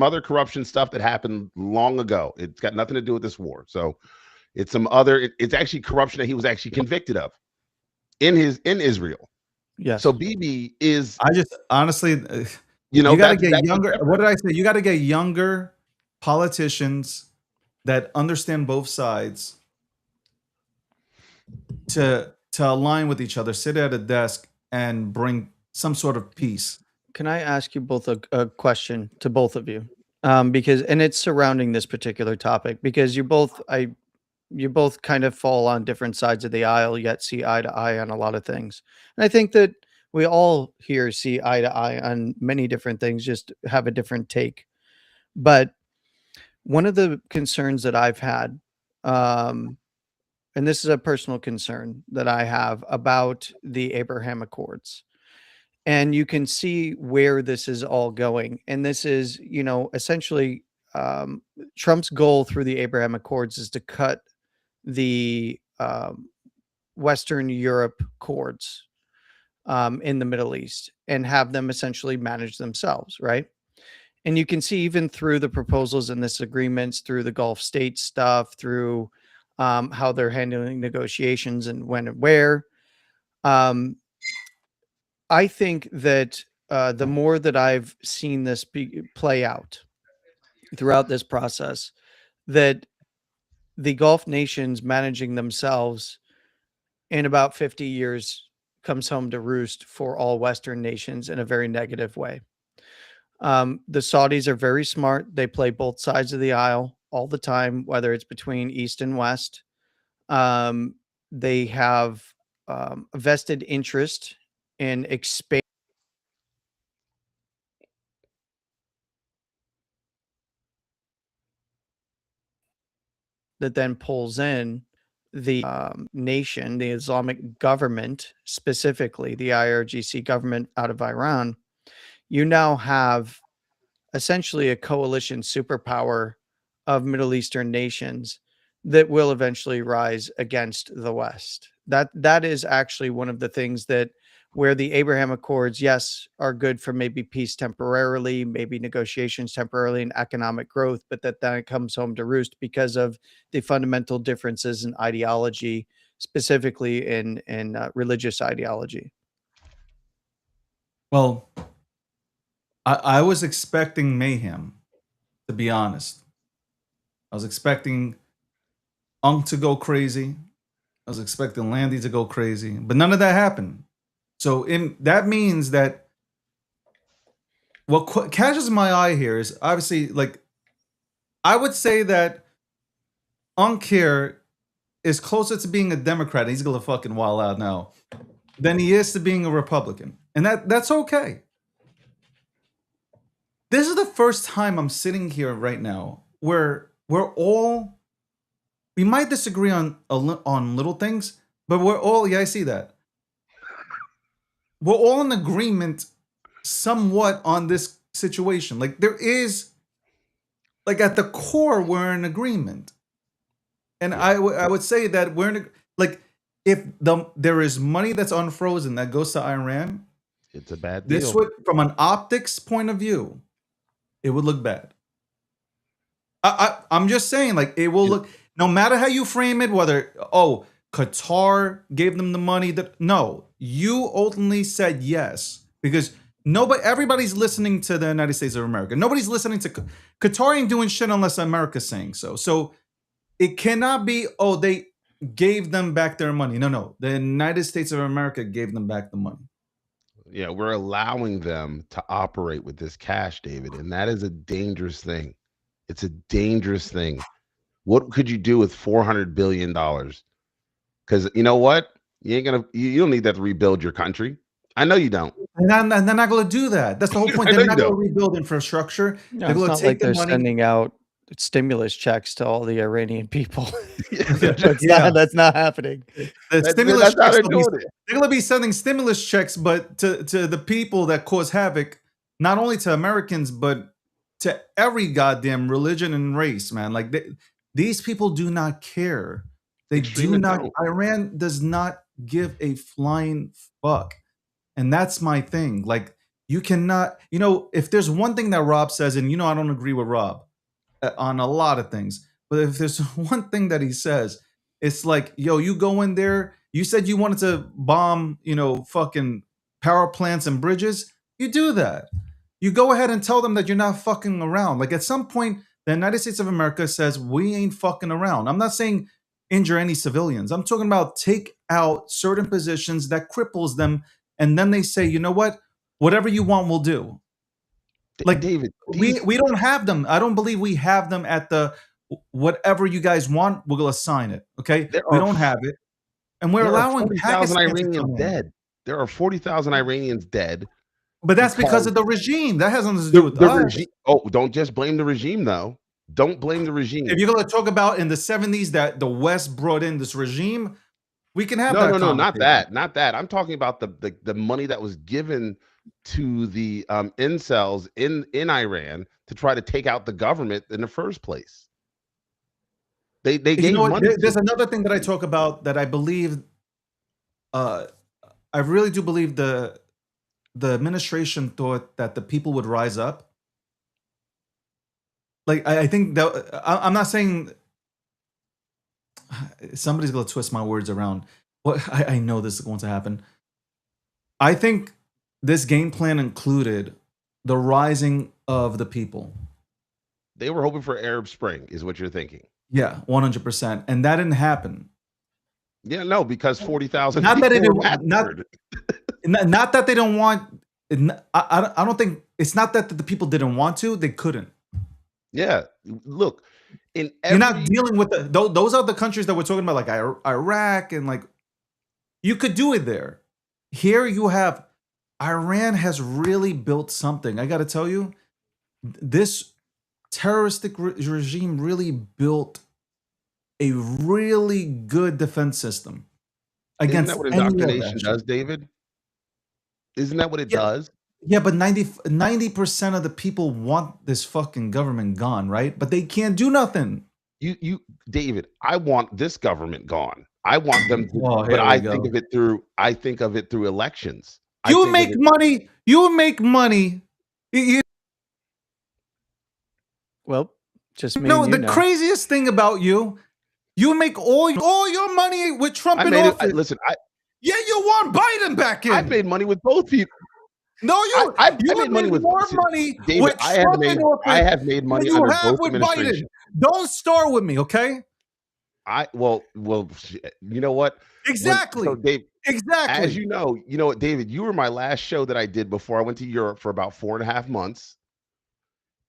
other corruption stuff that happened long ago. It's got nothing to do with this war. So it's it's actually corruption that he was actually convicted of in Israel. Yes. So Bibi is, I just honestly, you got to that's get younger. different. What did I say? You got to get younger politicians that understand both sides to align with each other, sit at a desk, and bring some sort of peace. Can I ask you both a question, to both of you? Because, and it's surrounding this particular topic, because you both kind of fall on different sides of the aisle, yet see eye to eye on a lot of things. And I think that we all here see eye to eye on many different things, just have a different take. But one of the concerns that I've had, and this is a personal concern that I have about the Abraham Accords, and you can see where this is all going. And this is, essentially, Trump's goal through the Abraham Accords is to cut the Western Europe cords in the Middle East and have them essentially manage themselves, right? And you can see even through the proposals and this agreements, through the Gulf states stuff, through how they're handling negotiations and when and where. I think that the more that I've seen this play out throughout this process, that the Gulf nations managing themselves in about 50 years comes home to roost for all Western nations in a very negative way. The Saudis are very smart. They play both sides of the aisle all the time, whether it's between East and West. They have a vested interest in expanding that then pulls in the nation, the Islamic government, specifically the IRGC government out of Iran. you now have essentially a coalition superpower of Middle Eastern nations that will eventually rise against the West. That is actually one of the things that where the Abraham Accords, yes, are good for maybe peace temporarily, maybe negotiations temporarily and economic growth, but that then it comes home to roost because of the fundamental differences in ideology, specifically in religious ideology. Well, I was expecting mayhem, to be honest. I was expecting Unk to go crazy. I was expecting Landy to go crazy, but none of that happened. So that means that what catches my eye here is obviously, like, I would say that Unk here is closer to being a Democrat. He's gonna fucking wild out now than he is to being a Republican, and that's okay. This is the first time I'm sitting here right now where we might disagree on little things, but we're all, yeah, I see that. We're all in agreement somewhat on this situation. Like, there is, like, at the core, we're in agreement. And I would say that we're in, like, if there is money that's unfrozen that goes to Iran, It's a bad deal. this would, from an optics point of view, it would look bad. I'm just saying, like, it will look, no matter how you frame it, whether, oh, Qatar gave them the money, that no, you ultimately said yes, because everybody's listening to the United States of America. Nobody's listening to Qatar ain't doing shit unless America's saying so. So it cannot be, oh, they gave them back their money. No, the United States of America gave them back the money. Yeah, we're allowing them to operate with this cash, David, and that is a dangerous thing. It's a dangerous thing. What could you do with $400 billion? Because you know what? You don't need that to rebuild your country. I know you don't. And they're not going to do that. That's the whole point. They're not going to rebuild infrastructure. No, they're it's going not to take like they're the money. sending out stimulus checks to all the Iranian people. Yeah. That's not happening. The stimulus That's how checks, they're doing it. they're going to be sending stimulus checks, but to the people that cause havoc, not only to Americans, but to every goddamn religion and race, man. Like, these people do not care. They do not. Iran does not give a flying fuck. And that's my thing. Like, you cannot, if there's one thing that Rob says, and I don't agree with Rob on a lot of things, but if there's one thing that he says, it's like, yo, you go in there, you said you wanted to bomb, fucking power plants and bridges. You do that. You go ahead and tell them that you're not fucking around. Like, at some point, the United States of America says, we ain't fucking around. I'm not saying injure any civilians. I'm talking about take out certain positions that cripples them. And then they say, you know what? Whatever you want, we'll do. Like, David, we don't have them. I don't believe we have them at the whatever you guys want, we're going to sign it. Okay? We don't have it. And we're allowing 40,000 Iranians dead. There are 40,000 Iranians dead. But that's because of the regime. That has nothing to do with us. Regime. Oh, don't just blame the regime, though. Don't blame the regime. If you're going to talk about in the 70s that the West brought in this regime, we can have that. No, not that. I'm talking about the money that was given to the incels in Iran to try to take out the government in the first place. They gave money. There's another thing that I talk about that I believe. I really do believe the administration thought that the people would rise up. Like, I think that I'm not saying somebody's going to twist my words around. Well, I know this is going to happen. I think this game plan included the rising of the people. They were hoping for Arab Spring, is what you're thinking. Yeah, 100%, and that didn't happen. Yeah, no, because 40,000. Not that not that they don't want. I don't think it's not that the people didn't want to; they couldn't. Yeah, look, you're not dealing with those are the countries that we're talking about, like Iraq, and like you could do it there. Here you have Iran has really built something. I got to tell you, this terroristic regime really built a really good defense system against. Isn't that what indoctrination does, David? Isn't that what it does? Yeah, but 90% of the people want this fucking government gone, right? But they can't do nothing. David, I want this government gone. I want them to, Oh, but here we go. I think of it through elections. I You think of make it. money. You make money. You Well, just me know and you the now. craziest thing about you, you make all your money with Trump I in made it. office. Listen, Yeah, you want Biden back in. I made money with both people. No, you I made made money with more money David. with Trump in office I have made than money you under have both with Biden. administrations. Don't start with me, okay? Well, you know what? Exactly. So Dave, Exactly. as you know what, David, you were my last show that I did before I went to Europe for about 4.5 months.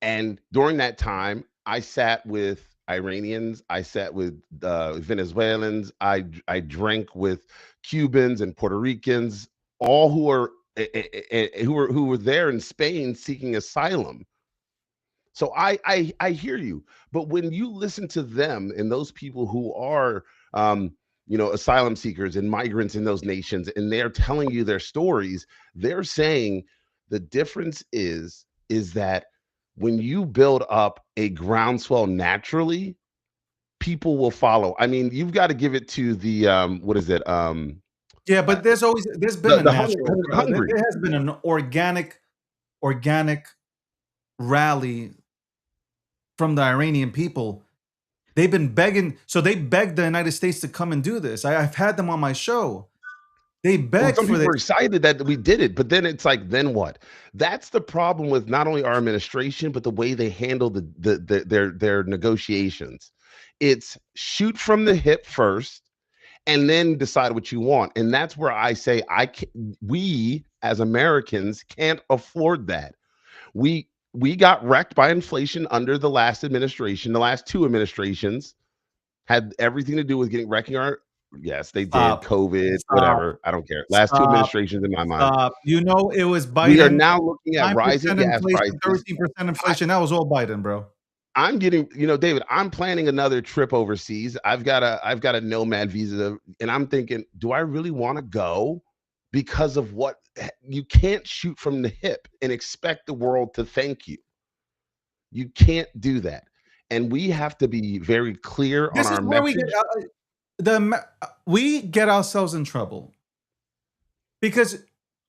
And during that time, I sat with Iranians, I sat with Venezuelans, I drank with Cubans and Puerto Ricans, all who were there in Spain seeking asylum. So I hear you, but when you listen to them and those people who are asylum seekers and migrants in those nations, and they're telling you their stories, they're saying the difference is that when you build up a groundswell naturally, people will follow. I mean, you've got to give it to the what is it? Yeah, but there's been a natural. Hungry. There has been an organic rally from the Iranian people. They've been begging, so they begged the United States to come and do this. I've had them on my show. They begged Some for people this. were excited that we did it, but then it's like, then what? That's the problem with not only our administration, but the way they handle their negotiations. It's shoot from the hip first, and then decide what you want. And that's where I say we as Americans can't afford that. We got wrecked by inflation under the last administration. The last two administrations had everything to do with wrecking our. Yes, they did. COVID, whatever. I don't care. Last two administrations in my mind. You know, it was Biden. We are now looking at 9% rising gas inflation, prices. 13% inflation. That was all Biden, bro. I'm getting, David, I'm planning another trip overseas. I've got a nomad visa, and I'm thinking, do I really want to go? Because of what you can't shoot from the hip and expect the world to thank you. You can't do that. And we have to be very clear on our message. We get ourselves in trouble because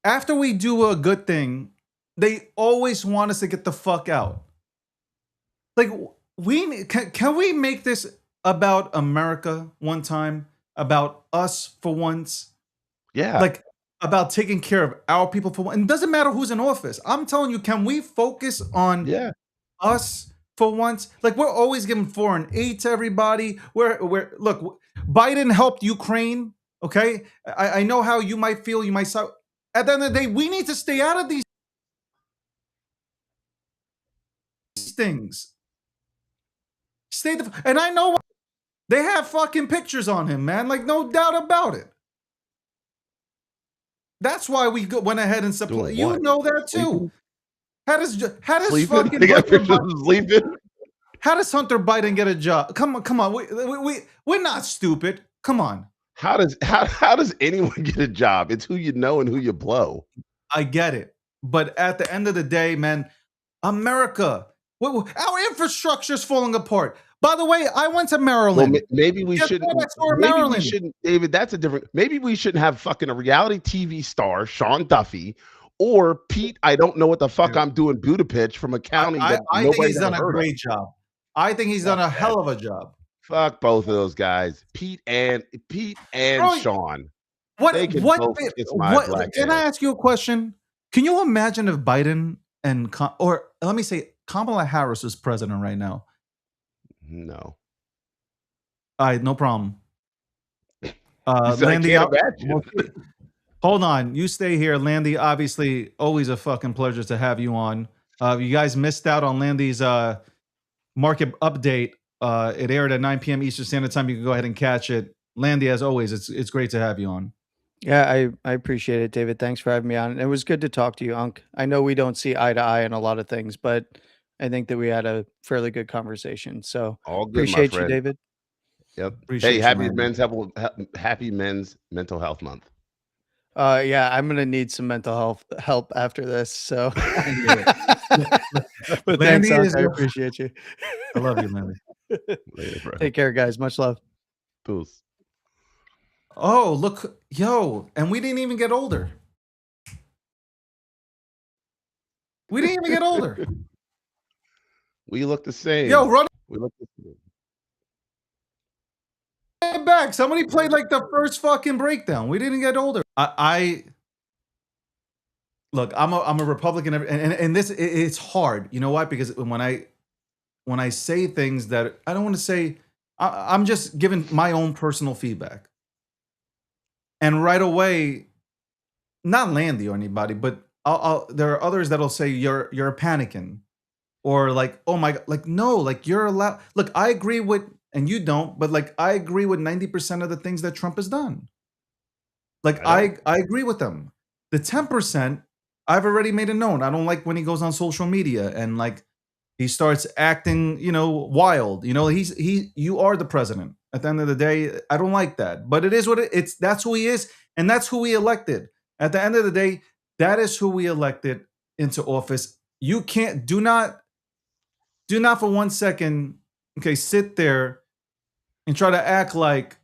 after we do a good thing, they always want us to get the fuck out. Like, can we make this about America one time, about us for once? Yeah. Like, about taking care of our people for once. And it doesn't matter who's in office. I'm telling you, can we focus on us for once? Like, we're always giving foreign aid to everybody. Look, Biden helped Ukraine. Okay, I know how you might feel. You might sound. At the end of the day, we need to stay out of these things. And I know they have fucking pictures on him, man. Like, no doubt about it. That's why we went ahead and supplied. You know that too. How does fucking sleeping? How does Hunter Biden get a job? Come on. We're not stupid. Come on. How does anyone get a job? It's who you know and who you blow. I get it, but at the end of the day, man, America, our infrastructure is falling apart. By the way, I went to Maryland. Well, maybe we shouldn't. We shouldn't, David. That's a different. Maybe we shouldn't have fucking a reality TV star, Sean Duffy, or Pete. I don't know what the fuck I'm doing. Budapest from a county that I think he's done a great job. I think he's done a hell of a job. Fuck both of those guys, Pete and Sean. Can I ask you a question? Can you imagine if Biden or let me say Kamala Harris is president right now? No. All right, no problem. Landy, hold on. You stay here. Landy, obviously, always a fucking pleasure to have you on. You guys missed out on Landy's market update. It aired at 9 p.m. Eastern Standard Time. You can go ahead and catch it. Landy, as always, it's great to have you on. Yeah, I appreciate it, David. Thanks for having me on. It was good to talk to you, Unc. I know we don't see eye to eye on a lot of things, but I think that we had a fairly good conversation. So all good, appreciate my friend. you, David. Yep. Hey, happy Men's Mental Health Month. Yeah, I'm gonna need some mental health help after this. So, but thanks, Landy Unc. is. I appreciate you. I love you, Landy. Later, bro. Take care, guys. Much love. Peace. Oh, look, yo, and we didn't even get older. We didn't even get older. We look the same. Yo, run We look the same. it back. Somebody played like the first fucking breakdown. We didn't get older. I look. I'm a Republican, and this it's hard. You know why? Because when I say things that I don't want to say, I'm just giving my own personal feedback. And right away, not Landy or anybody, but there are others that'll say you're panicking, or like, oh my god, like no, like you're allowed. Look, I agree with, and you don't, but like I agree with 90% of the things that Trump has done. Like I agree with them. The 10%, I've already made it known. I don't like when he goes on social media and like he starts acting, wild. You are the president. At the end of the day, I don't like that. But it is what it's. That's who he is, and that's who we elected. At the end of the day, that is who we elected into office. You can't. Do not for 1 second, okay, sit there and try to act like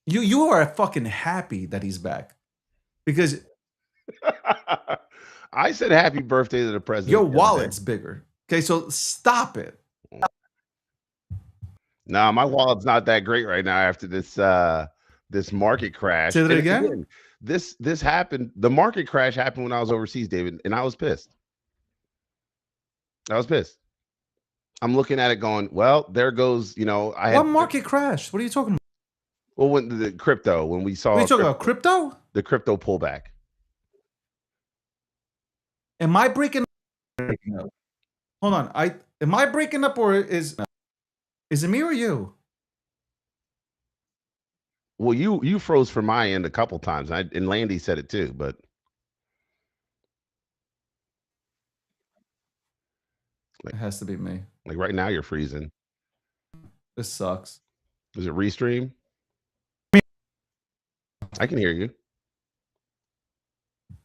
you are fucking happy that he's back, because I said happy birthday to the president. your wallet's bigger. Okay, so stop it. Nah, my wallet's not that great right now after this market crash. Say that And again? This happened. The market crash happened when I was overseas, David, and I was pissed. I'm looking at it going, well, there goes, What market crash? What are you talking about? Well, when the crypto, when we saw What are you talking about? Crypto? the crypto pullback. Am I breaking up? Hold on. Am I breaking up, or is it me or you? Well, you froze from my end a couple times, and Landy said it too, but It has to be me. like right now you're freezing. This sucks. Is it restream? I can hear you.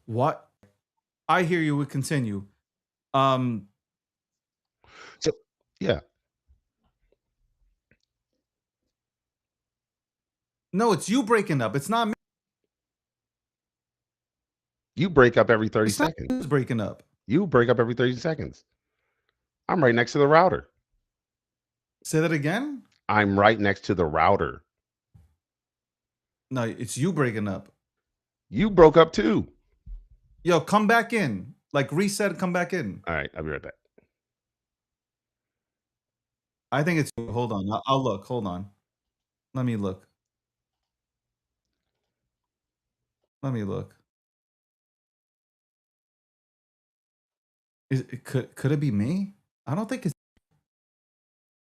What? I hear you. We continue. So yeah. No, it's you breaking up. It's not me. You break up every 30 It's not seconds. you who's breaking up. You break up every 30 seconds. I'm right next to the router. Say that again? I'm right next to the router. No, it's you breaking up. You broke up too. Yo, come back in. Like reset, come back in. All right, I'll be right back. I think it's. Hold on. I'll look. Hold on. Let me look. Could it be me? I don't think it's.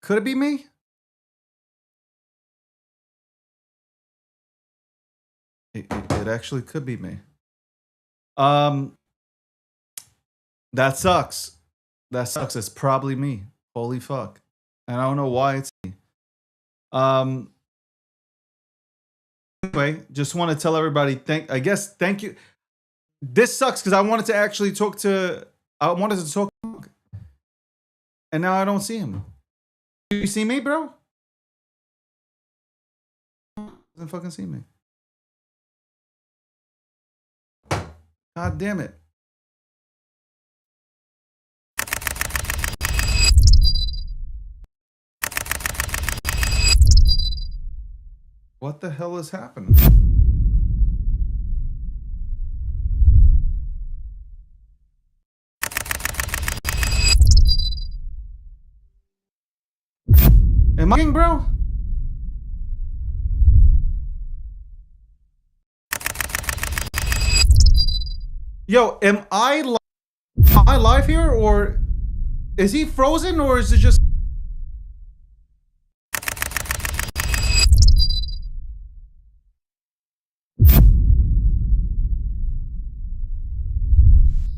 Could it be me? It actually could be me. That sucks. It's probably me. Holy fuck. And I don't know why it's me. Anyway, just want to tell everybody thank you. This sucks because I wanted to actually talk to and now I don't see him. Do you see me, bro? Doesn't fucking see me. God damn it. What the hell is happening? Am I, bro? Yo, am I live here, or is he frozen, or is it just